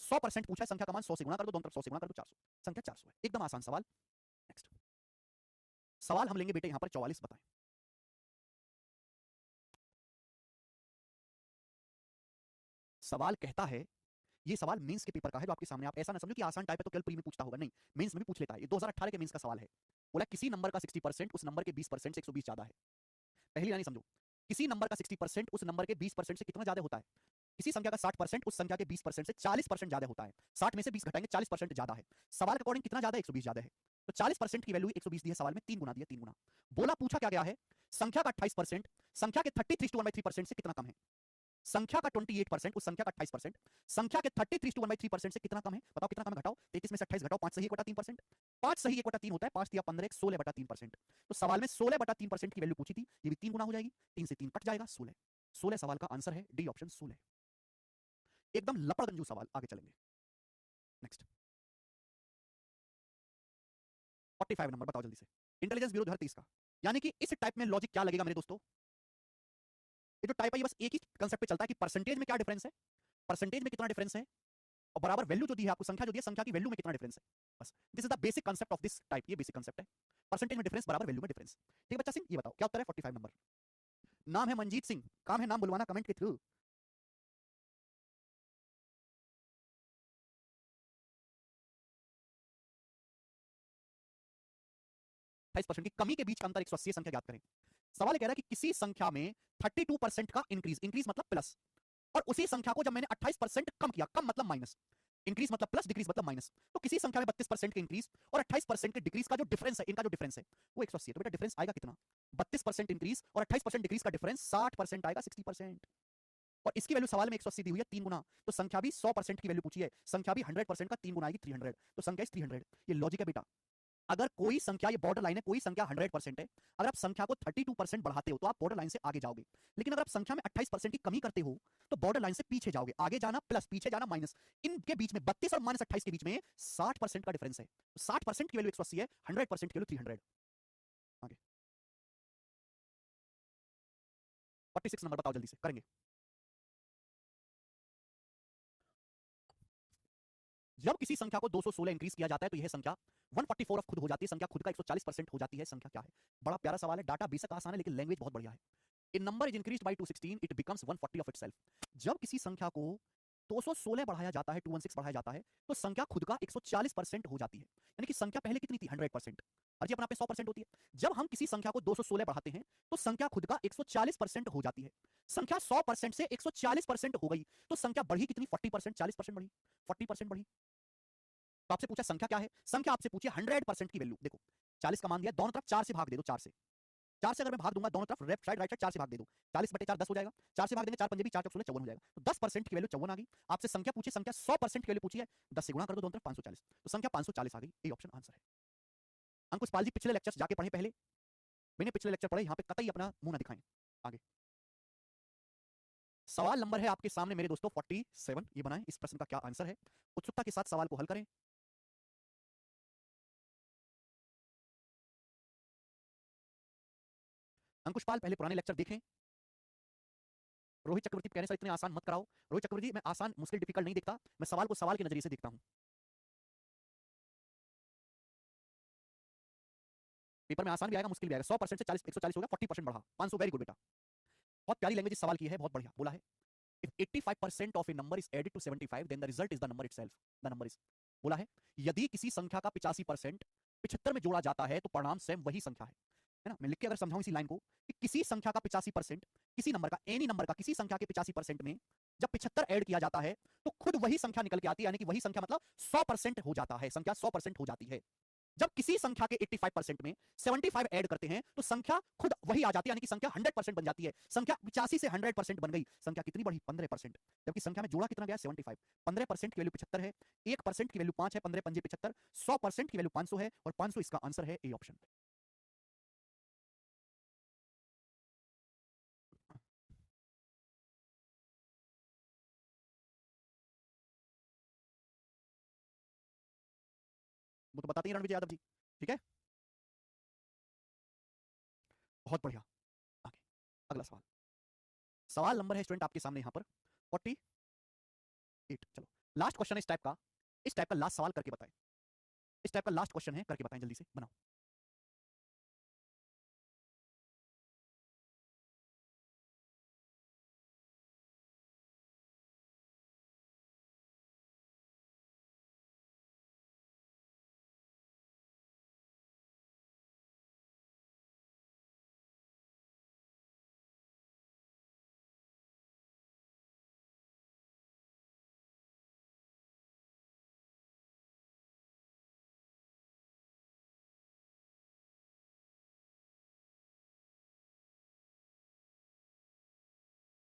100% पूछा है, संख्या का मान 100 से गुणा कर दो, दोनों तरफ 100 से गुणा कर दो, 400, संख्या 400 है। एकदम आसान सवाल। नेक्स्ट सवाल हम लेंगे बेटे यहां पर 44, बताएं। सवाल कहता है, ये सवाल मेंस के पेपर का है जो आपके सामने, आप ऐसा ना समझो कि आसान टाइप है तो केवल प्री में पूछता होगा, नहीं, मेंस में भी पूछ लेता है। ये 2018 के मेंस का सवाल है। बोला किसी नंबर का 60% उस नंबर के 20% से 120 ज्यादा है। पहली लाइन समझो, किसी नंबर का 60% उस नंबर के 20% से कितना ज्यादा होता है? किसी संख्या का 60% उस संख्या के 20% से 40% ज्यादा होता है। 60 में से 20 घटाएंगे, 40% ज्यादा है। सवाल के अकॉर्डिंग कितना ज्यादा है? 120 ज्यादा है। तो 40% की वैल्यू 120 दी है सवाल में, 3 गुना दिया, 3 गुना। बोला पूछा क्या गया है? संख्या का 28% संख्या के 33:1/3% से कितना कम है? संख्या का 28% उस संख्या का 28% संख्या के 33:1/3% से कितना कम है? बताओ कितना कम है, घटाओ। 33 में से 28 घटाओ, 5 सही 1/3%, 5 सही 1/3 होता है, 5 दिया 15, 16/3%। तो सवाल में 16/3% की वैल्यू पूछी थी, ये भी 3 गुना हो जाएगी, 3 से 3 कट जाएगा, 16। 16 सवाल का आंसर है डी ऑप्शन 16। एकदम लपड़गंजू सवाल, आगे चलेंगे। नेक्स्ट 45 नंबर, बताओ जल्दी से। इंटेलिजेंस ब्यूरो 2023 का, यानी कि इस टाइप में लॉजिक क्या लगेगा मेरे दोस्तों? ये जो टाइप है ये बस एक ही कंसेप्ट पे चलता है कि परसेंटेज में क्या डिफरेंस है, परसेंटेज में कितना डिफरेंस है, और बराबर वैल्यू जो दी है आपको, संख्या जो दी है, संख्या की वैल्यू में कितना डिफरेंस है, बस। This is the basic concept of this type, ये बेसिक कंसेप्ट है, परसेंटेज में डिफरेंस बराबर वैल्यू में डिफरेंस। ठीक है बच्चा सिंह, ये बताओ क्या उत्तर है 45 नंबर? नाम है मंजीत सिंह, काम है नाम बुलवाना कमेंट के थ्रू। 28% की कमी के बीच का अंतर 180 संख्या ज्ञात करें। सवाल कह रहा है कि किसी संख्या में 32% का इंक्रीज, इंक्रीज मतलब प्लस, और उसी संख्या को जब मैंने 28% कम किया, कम मतलब माइनस, इंक्रीज मतलब प्लस, डिक्रीज मतलब माइनस, तो किसी संख्या में 32% के इंक्रीज और 28% के डिक्रीज का जो डिफरेंस है, इनका जो डिफरेंस है वो 180 है। तो बेटा डिफरेंस आएगा कितना? 32% इंक्रीज और 28% डिक्रीज का डिफरेंस 60% आएगा, 60%। और इसकी वैल्यू सवाल में 180 दी हुई है, 3 गुना, तो संख्या भी 100% की वैल्यू पूछी है, संख्या भी 100% का 3 गुना आएगी, 300, तो संख्या इस 300। ये लॉजिक है बेटा। अगर कोई संख्या, ये बॉर्डर लाइन है, कोई संख्या 100% है, अगर आप संख्या को 32% बढ़ाते हो तो आप बॉर्डर लाइन से आगे जाओगे, लेकिन अगर आप संख्या में 28% की कमी करते हो तो बॉर्डर लाइन से पीछे जाओगे, आगे जाना प्लस, पीछे जाना माइनस, इनके बीच में 32 और -28 के बीच में 60% का डिफरेंस है। 60% की वैल्यू 180 है, 100% की वैल्यू 300। आगे 46 नंबर, बताओ जल्दी से, करेंगे। जब किसी संख्या को 216 इंक्रीज किया जाता है तो यह संख्या 144 ऑफ खुद हो जाती है, संख्या खुद का 140% हो जाती है। संख्या क्या है? बड़ा प्यारा सवाल है, डाटा बेशक आसान है लेकिन लैंग्वेज बहुत बढ़िया है। A number is increased by 216 it becomes 140 of itself. जब किसी संख्या को 216 बढ़ाया जाता है, 216 बढ़ाया जाता है तो संख्या खुद का 140% हो जाती है। यानी कि संख्या पहले कितनी थी? 100%। अर्जी अपना पे 100% होती है। जब हम किसी संख्या को 216 बढ़ाते हैं तो संख्या खुद का 140% हो जाती है। संख्या 100% से 140% हो गई तो संख्या बढ़ी कितनी? 40%। 40% बढ़ी, 40% बढ़ी। तो आपसे पूछा संख्या क्या है? संख्या आपसे पूछे 100% की वैल्यू। देखो 40 का मान दिया, दोनों तरफ 4 से भाग दे दो। 4 से अगर मैं भाग दूंगा दोनों तरफ, लेफ्ट साइड राइट साइड 4 से भाग दे दो। 40/4 10 हो जाएगा। 4 से भाग देंगे 4 पंजे भी 4 चौक 16 54 हो जाएगा। तो 10% की वैल्यू 54 आ गई। आपसे संख्या पूछी, संख्या 100% की वैल्यू पूछी है, 10 से गुणा कर दो दोनों तरफ 540। तो संख्या 540 आ गई। ये ऑप्शन आंसर है। अंकुश पाल जी पिछले लेक्चर्स जाके पढ़े पहले, मैंने पिछले लेक्चर पढ़े, यहां पे कतई अपना मुंह ना दिखाएं। आगे सवाल नंबर है आपके सामने मेरे दोस्तों 47। ये बनाएं, इस प्रश्न का क्या आंसर है? उत्सुकता के साथ सवाल को हल करें। अंकुश पाल पहले पुराने लेक्चर देखें। रोहित चक्रवर्ती कहने से इतने आसान मत कराओ। रोहित चक्रवर्ती मैं आसान मुश्किल डिफिकल्ट नहीं देखता, मैं सवाल को सवाल के नजरिए से देखता हूं। पेपर में आसान भी आएगा मुश्किल भी आएगा। 100% से 40 140 हो गया, 40% बढ़ा, 500। वेरी गुड बेटा, बहुत प्यारी लैंग्वेज सवाल की है, बहुत बढ़िया बोला है। If 85% of a number is added to 75 then the result is the number itself. The number is, बोला है यदि किसी संख्या का 85% 75 में जोड़ा जाता है तो परिणाम स्वयं वही संख्या है ना। मैं लिख के अगर समझाऊं इसी लाइन को कि किसी संख्या का 85%, किसी नंबर का, एनी नंबर का किसी संख्या के 85% में जब 75 ऐड किया जाता है तो खुद वही संख्या निकल के आती है, यानी कि वही संख्या मतलब 100% हो जाता है। संख्या 100% हो जाती है। जब किसी संख्या के 85% में 75 ऐड करते हैं तो संख्या खुद वही आ जाती है, यानी कि संख्या 100% बन जाती है। संख्या 85 से 100% बन गई। संख्या कितनी बढ़ी? 15%। जबकि संख्या में जोड़ा कितना गया? 75। 15% की वैल्यू 75 है, 1% की वैल्यू 5 है, 15 पंजे 75, 100% की वैल्यू 500 है और 500 इसका आंसर है, ए ऑप्शन। वो तो बताते ही रणविजय यादव जी। ठीक है, बहुत बढ़िया। आगे अगला सवाल, सवाल नंबर है स्टूडेंट आपके सामने यहां पर 48। चलो लास्ट क्वेश्चन है इस टाइप का, इस टाइप का लास्ट सवाल करके बताएं। इस टाइप का लास्ट क्वेश्चन है, करके बताएं जल्दी से, बनाओ।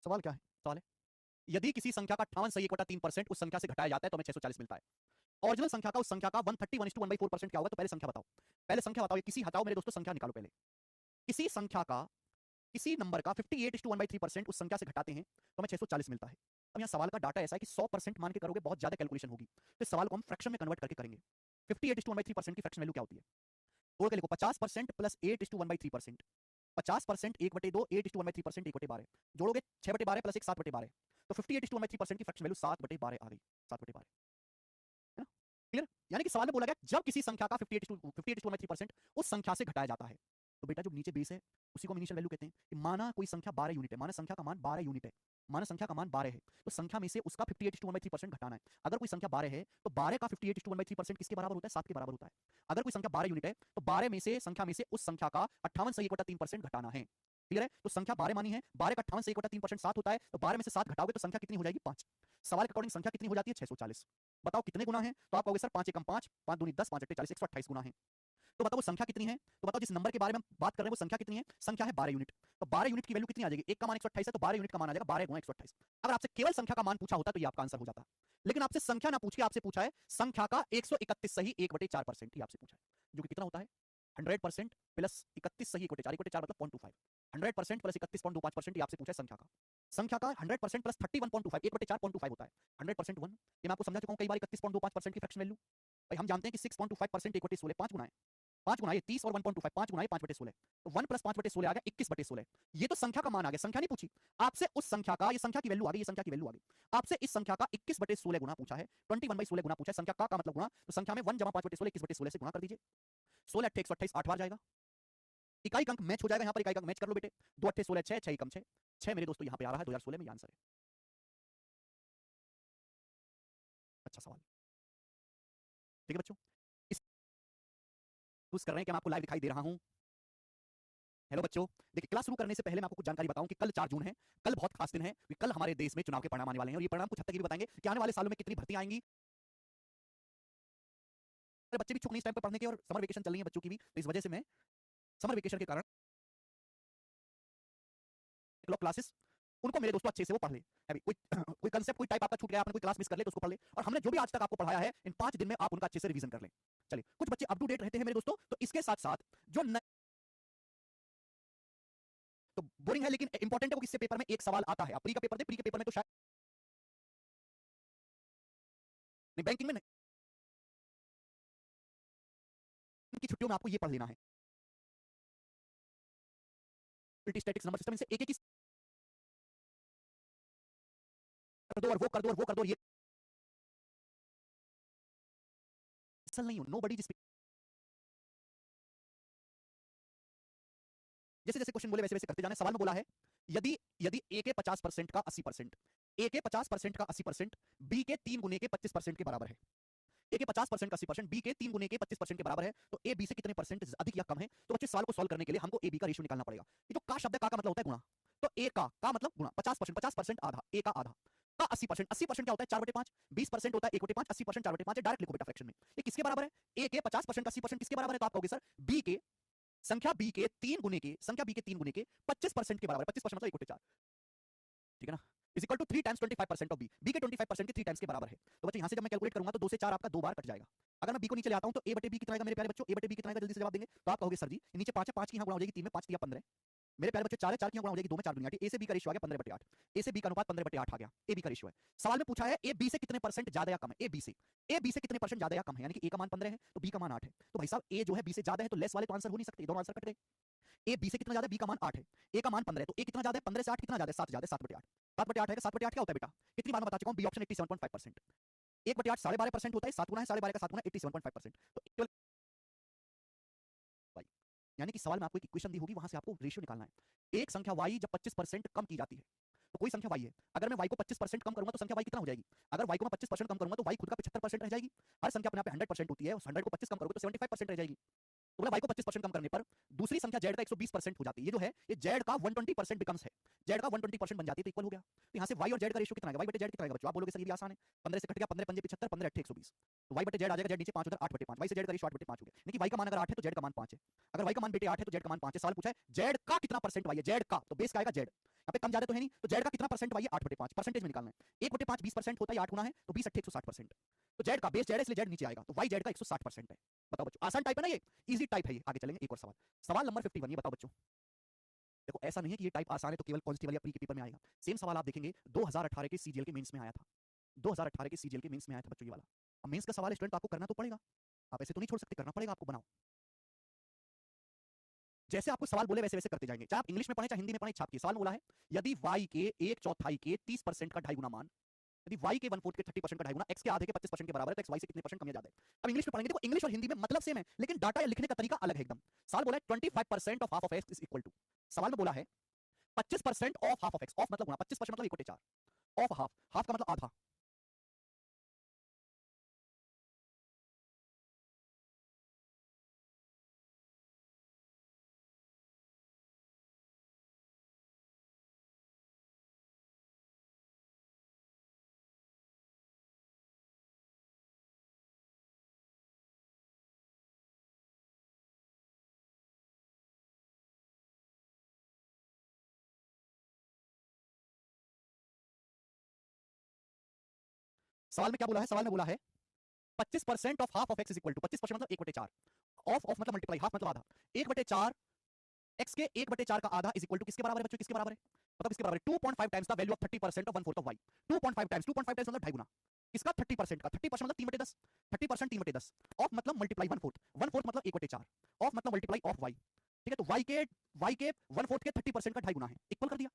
सवाल क्या है? सवाल है यदि किसी संख्या का 58 सही 1/3% उस संख्या से घटाया जाता है तो हमें 640 मिलता है। ओरिजिनल संख्या का उस संख्या का 131:1/4% क्या होगा? तो पहले संख्या बताओ, पहले संख्या बताओ। ये किसी हटाओ मेरे दोस्तों, संख्या निकालो पहले। किसी संख्या का, किसी नंबर का 58:1/3% उस संख्या से घटाते हैं तो हमें 640 मिलता है। अब यहाँ सवाल का डाटा ऐसा है कि 100% मान के करोगे बहुत ज्यादा कैलकुलेशन होगी, तो इस सवाल को हम फ्रैक्शन में कन्वर्ट करके करेंगे। 58:1/3% की फ्रैक्शन वैल्यू क्या होती है? तोड़ के लिखो, 50% प्लस 8:1/3%। 50% 1/2, 8:1/3% 1/12। जोड़ोगे 6/12 प्लस 1 7/12। तो 58:1/3% की फ्रैक्शन वैल्यू 7/12 आ गई, 7/12 है ना। क्लियर? यानी कि सवाल में बोला गया जब किसी संख्या का 58:1/3% उस संख्या से घटाया जाता है तो बेटा जो नीचे बेस है उसी को हम इनिशियल वैल्यू कहते हैं। कि माना कोई संख्या 12 यूनिट है, माना संख्या का मान 12 यूनिट है, माना संख्या का मान 12 है, तो संख्या में से उसका 58:1/3% घटाना है। अगर कोई संख्या 12 है तो 12 का 58:1/3% किसके बराबर होता है? 7 के बराबर होता है। अगर कोई संख्या 12 यूनिट है तो 12 में से, संख्या में से उस संख्या का 58 सही 1/3% घटाना है। क्लियर है? तो संख्या 12 मानी है, 12 का 58 सही 1/3% 7 होता है, तो 12 में से 7 घटाओगे तो संख्या कितनी हो जाएगी? 5। सवाल के अकॉर्डिंग संख्या कितनी हो जाती है? 640। बताओ कितने गुना है? तो आप कहोगे सर 5 एकम 5, 5 दूनी 10, 5 अट्ठे 40, 128 गुना है। तो बताओ वो संख्या कितनी है? तो बताओ जिस नंबर के बारे में हम बात कर रहे हैं वो संख्या कितनी है? संख्या है 12 यूनिट। तो 12 यूनिट की वैल्यू कितनी आ जाएगी? एक का मान 128 है तो 12 यूनिट का मान आ जाएगा 12 गुणा 128। अगर आपसे केवल संख्या का मान पूछा होता तो ये आपका आंसर हो जाता, लेकिन आपसे संख्या ना पूछ के आपसे पूछा है संख्या का 131 सही 1/4%, ये आपसे पूछा है, जो कि कितना होता है? 100% प्लस 31 सही 1/4, 1/4 मतलब 0.25। 100% प्लस 31.25% ये आपसे पूछा है संख्या का। संख्या का 100% प्लस 31.25, 1/4 0.25 होता है। 100% 1, ये मैं आपको समझा चुका हूं कई बार। 31.25% की फ्रैक्शन वैल्यू भाई हम जानते हैं कि 6.25% 1/16 5 गुना है। 5 गुना ये 30 और 1.25 5 गुना ये 5/16 तो 1 प्लस 5/16 आ गया 21/16। ये तो संख्या का मान आ गया, संख्या नहीं पूछी आपसे, उस संख्या का, ये संख्या की वैल्यू आ गई, ये संख्या की वैल्यू आ गई आपसे, इस संख्या का 21/16 गुना पूछा है, 21/16 गुना पूछा है, संख्या का मतलब गुना, तो संख्या में 1 जमा 5/16 21/16 से गुना कर दीजिए, 16 8 128 8 बार जाएगा, इकाई अंक मैच हो जाएगा, यहां पर इकाई अंक मैच कर लो बेटे, 2 8 16 6 6 कम 6 6 मेरे दोस्तों यहां पे आ रहा है 2016 में, ये आंसर है। अच्छा सवाल, ठीक है बच्चों, इस कर रहे हैं कि मैं आपको लाइव दिखाई दे रहा हूं। हेलो बच्चों, देखिए क्लास शुरू करने से पहले मैं आपको कुछ जानकारी बताऊं कि कल 4 जून है, कल बहुत खास दिन है, कल हमारे देश में चुनाव के परिणाम आने वाले हैं, और ये परिणाम कुछ हद तक ये भी बताएंगे कि आने वाले सालों में कितनी भर्तियां आएंगी। बच्चे भी चुप नहीं इस टाइम पर पढ़ने के, और समर वेकेशन चल रही है बच्चों की भी, तो इस वजह से मैं समर वेकेशन के कारण क्लासेस उनको मेरे दोस्तों अच्छे से वो पढ़ ले, अभी कोई कोई कंसेप्ट कोई टाइप आपका छूट गया, आपने कोई क्लास मिस कर ले तो उसको पढ़ ले, और हमने जो भी आज तक आपको पढ़ाया है इन 5 दिन में आप उनका अच्छे से रिवीजन कर लें। चलिए, कुछ बच्चे अप टू डेट रहते हैं मेरे दोस्तों, तो इसके साथ साथ जो तो बोरिंग है लेकिन इंपॉर्टेंट है, वो किससे पेपर में एक सवाल आता है, आप प्री का पेपर दे, प्री के पेपर में तो शायद नहीं, बैंकिंग में नहीं, की छुट्टियों में आपको ये पढ़ लेना है, स्टैटिक्स नंबर सिस्टम, इनसे एक एक कर दो और वो कर दो और वो कर दो, ये असल नहीं हो, नोबडी जिस जैसे जैसे क्वेश्चन बोले वैसे वैसे करते जाना। सवाल में बोला है यदि यदि ए के 50% का 80%, ए के 50% का 80% बी के 3 गुने के 25% के बराबर है, ए के 50% का 80% बी के 3 गुने के 25% के बराबर है, तो ए बी से कितने परसेंट अधिक या कम है। तो बच्चे सवाल को सॉल्व करने के लिए हमको ए बी का रेशियो निकालना पड़ेगा। ये जो का शब्द है, का मतलब होता है गुणा, तो ए का मतलब गुणा 50%, 50% आधा, ए का आधा का 80%, 80% क्या होता है 4/5, 20% होता है 1/5, 80% 4/5 है, डायरेक्ट लिखो बेटा फ्रैक्शन में। ये किसके बराबर है, ए के 50% का 80% किसके बराबर है, तो आप कहोगे सर बी के संख्या बी के 3 गुने के, संख्या बी के 3 गुने के 25% के बराबर, 25% मतलब 1/4, ठीक है ना, is equal to 3 times 25% of B, B के 25% के 3 टाइम्स के बराबर है। तो बच्चे यहां से जब मैं कैलकुलेट करूंगा तो 2 से 4 आपका 2 बार कट जाएगा। अगर मैं बी को नीचे ले आता हूं तो ए बटे बी कितना आएगा मेरे प्यारे बच्चों, ए बटे बी कितना आएगा, जल्दी से जवाब देंगे तो आप कहोगे सर जी नीचे 5 है, 5 की यहां गुणा हो जाएगी 3 में, 5 3 15, मेरे प्यारे बच्चों 4 है, 4 की यहां गुणा हो जाएगी 2 में, 4 दुनिया 8, ए से बी का रेशियो आ गया 15/8, ए से बी का अनुपात 15/8 आ गया, ए बी का रेशियो है। सवाल में पूछा है ए बी से कितने परसेंट ज्यादा या कम है, ए बी से, ए बी से कितने परसेंट ज्यादा या कम है, यानी कि ए का मान 15 है तो बी का मान 8 है, तो भाई साहब ए जो है बी से ज्यादा है, तो लेस वाले तो आंसर हो नहीं सकते, दोनों आंसर कट गए। ए बी से कितना ज्यादा है, बी का मान 8 है, ए का मान 15 है, तो ए कितना ज्यादा है 15 से 8 कितना ज्यादा है, 7 ज्यादा है, 7/8, 7/8 है, 7/8 क्या होता है बेटा, कितनी बार मैं बता चुका हूं, बी ऑप्शन 87.5%, 1/8 12.5% होता है, 7 गुना है 12.5 का 7 गुना 87.5%, तो y, यानी कि सवाल में आपको एक इक्वेशन दी होगी, वहां से आपको रेशियो निकालना है। एक संख्या y जब 25% कम की जाती है, तो कोई संख्या y है, अगर मैं y को 25% कम करूंगा तो संख्या y कितना हो जाएगी, अगर y को मैं 25% कम करूंगा तो y खुद का 75% रह जाएगी, हर संख्या अपने आप 100% होती है, उस 100 को 25 कम करोगे तो 75% रह जाएगी, तो बोला y को 25% कम करने पर दूसरी संख्या z का 120% हो जाती है, ये जो है ये z का 120% बिकम्स है, z का 120% बन जाती है, तो इक्वल हो गया। तो यहाँ से y और z का रेशियो कितना आएगा, y बटे z कितना आएगा बच्चों, आप बोलोगे सर ये भी आसान है, 15 से कट गया, 15 पंजे 75, 15 8 120, तो y बटे z आ जाएगा, z नीचे 5 उधर 8/5, y से z का रेशियो 8/5 हो गया, यानी कि y का मान अगर 8 है तो z का मान 5 है, अगर y का मान बेटे 8 है तो z का मान 5 है। सवाल पूछा है z का कितना परसेंट y है, z का, तो बेस का आएगा z, यहाँ पे कम ज्यादा तो है नहीं, तो z का कितना परसेंट y है 8/5, परसेंटेज में निकालना है, 1/5 20% होता है, 8 गुना है तो 20 8 160%, तो z का बेस z है इसलिए z नीचे आएगा, तो y z का 160% है। बताओ बच्चों, आसान टाइप है ना, ये इजी टाइप है, ये आगे चलेंगे। एक और सवाल, सवाल नंबर 51, ये बताओ बच्चों, देखो ऐसा नहीं है कि ये टाइप आसान है तो केवल कॉन्स्टेबल या प्री के पेपर में आएगा, सेम सवाल आप देखेंगे 2018 के सीजीएल के मेंस में आया था, 2018 के सीजीएल के मेंस में आया था बच्चों ये वाला। अब मेंस का सवाल स्टूडेंट आपको करना तो पड़ेगा, आप ऐसे तो नहीं छोड़ सकते, करना पड़ेगा आपको, बनाओ जैसे आपको सवाल बोले वैसे वैसे करते जाएंगे, चाहे आप इंग्लिश में पढ़े चाहे हिंदी में पढ़े, छाप के सवाल बोला है यदि y के 1/4 के 30% का ढाई गुना मान, यदि y के 1/4 के 30% का ढाई गुना x के आधे के 25% के बराबर है, तो x y से कितने परसेंट कम या ज्यादा है। अब इंग्लिश में पढ़ेंगे, देखो इंग्लिश और हिंदी में मतलब सेम है लेकिन डाटा या लिखने का तरीका अलग है एकदम। सवाल बोला है 25% of half of x is equal to, सवाल में बोला है 25% of half of x, of मतलब गुना, 25% मतलब 1/4, ऑफ हाफ, हाफ का मतलब आधा, सवाल में क्या बोला है, सवाल में बोला है 25% of half of x is equal to, 25% मतलब 1/4, ऑफ मतलब मल्टीप्लाई, हाफ मतलब आधा, 1/4 x के 1/4 का आधा इज इक्वल टू किसके बराबर है बच्चों, किसके बराबर है, मतलब किसके बराबर है 2.5 times the value of 30% of 1/4 of y, 2.5 times, 2.5 times मतलब ढाई गुना, इसका 30% का, 30% मतलब 3/10, 30% 3/10, ऑफ मतलब मल्टीप्लाई 1/4, 1/4 मतलब 1/4, ऑफ मतलब मल्टीप्लाई ऑफ वाई, ठीक है। तो वाई के 1/4 के 30% का 2.5 गुना है, इक्वल कर दिया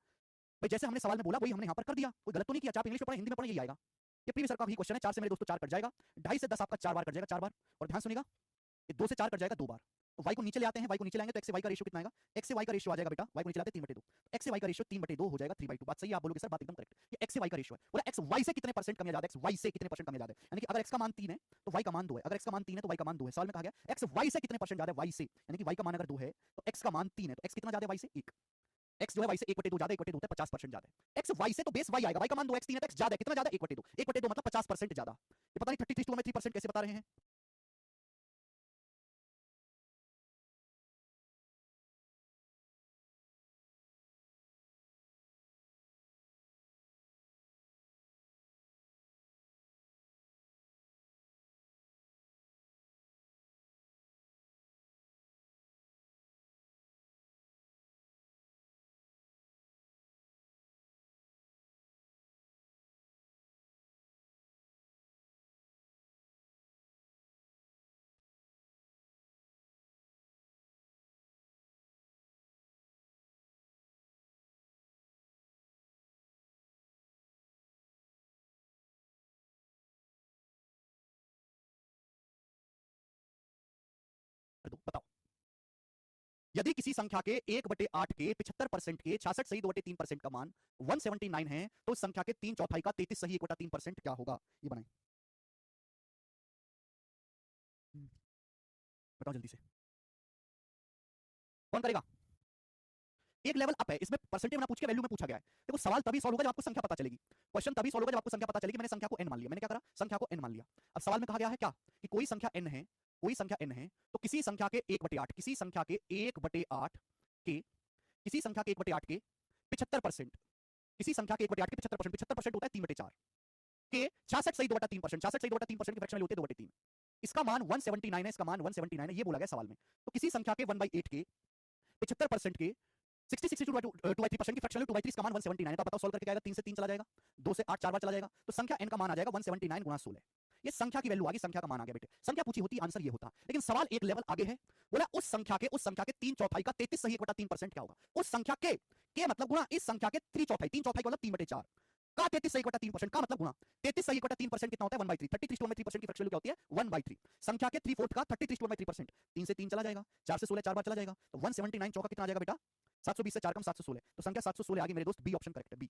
भाई। जैसे हमने सवाल में बोला वही हमने यहाँ पर कर दिया, कोई गलत तो नहीं किया। चाहे आप इंग्लिश में पढ़े हिंदी में पढ़े यही आएगा। ये प्रीवियस का भी क्वेश्चन है। 4 से मेरे दोस्तों 4 कट जाएगा, 2.5 से 10 आपका 4 बार कट जाएगा, 4 बार। और ध्यान सुनिएगा, ये 2 से 4 कट जाएगा 2 बार। तो y को नीचे ले आते हैं, y को नीचे लाएंगे तो x से y का रेशियो कितना आएगा, x से y का रेशियो आ जाएगा बेटा, y को नीचे लाते हैं 3/2, x से y का रेशियो 3/2 हो जाएगा 3/2। बात सही है, आप बोलोगे सर बात एकदम करेक्ट। ये x से y का रेशियो है। बोला x y से कितने परसेंट कम या ज्यादा, x y से कितने परसेंट कम या ज्यादा है। यानी कि अगर x का मान 3 है तो y का मान 2 है, अगर x का मान 3 है तो y का मान 2 है। सवाल में कहा गया x y से कितने परसेंट ज्यादा है, y से, यानी कि y का मान अगर 2 है तो x का मान 3 है तो x कितना ज्यादा है y से 1। x जो है y से 1/2 ज्यादा, 1/2 होता है 50% ज्यादा है। x y से तो बेस y आएगा, y का मान 2, x 3 है तो x ज्यादा है, कितना ज्यादा 1/2, 1/2 मतलब 50% ज्यादा। ये पता नहीं 33 कैसे बता रहे हैं। बताओ, यदि किसी संख्या के 1/8 के 75% के 66 सही 2/3% का मान 179 है तो उस संख्या के 3/4 का 33 सही 1/3% क्या होगा। ये बनाए, बताओ जल्दी से, कौन करेगा। एक लेवल अप है, इसमें परसेंटेज ना पूछ के वैल्यू में पूछा गया है। देखो सवाल तभी सॉल्व होगा जब आपको संख्या पता चलेगी, क्वेश्चन तभी सॉल्व होगा जब आपको संख्या पता चलेगी। मैंने संख्या को n मान लिया, मैंने क्या करा, संख्या को n मान लिया। अब सवाल में कहा गया है क्या कि कोई संख्या n है, कोई संख्या n है तो किसी संख्या के 1/8, किसी संख्या के 1/8 के, किसी संख्या के 1/8 के 75%, किसी संख्या के 1/8 के 75%, 75% होता है 3/4 के 66 सही 2/3%, 66 सही 2/3% की फ्रैक्शन वैल्यू होती है 2/3। इसका मान 179 है, इसका मान 179 है, ये बोला गया सवाल में। तो किसी संख्या के 1/8 के 75% के 60 62 2/3% की फ्रैक्शन 2/3, इसका मान 179 है। तो बताओ सॉल्व करके क्या आएगा, 3 से 3 चला जाएगा, 2 से 8 4 बार चला जाएगा, तो संख्या n का मान आ जाएगा 179 गुणा 16। ये संख्या की वैल्यू आ गई, संख्या का मान आ गया बेटे। संख्या पूछी होती आंसर ये होता, लेकिन सवाल एक लेवल आगे है। बोला उस संख्या के 3/4 का 33 सही 1/3% क्या होगा। उस संख्या के मतलब गुणा इस संख्या के 3/4, 3/4 का मतलब 3/4 का 33 सही 1/3% का मतलब गुणा 33 सही 1/3% कितना होता है 1/3, 33 1/3% की फ्रैक्शन वैल्यू क्या होती है 1/3। संख्या के 3/4 का 33 1/3%, 3 से 3 चला जाएगा, 4 से 16 4 बार चला जाएगा, तो 179 चौका कितना आ जाएगा बेटा 720 से 4 कम 716, तो संख्या 716 आ गई मेरे दोस्त, बी ऑप्शन करेक्ट है, बी।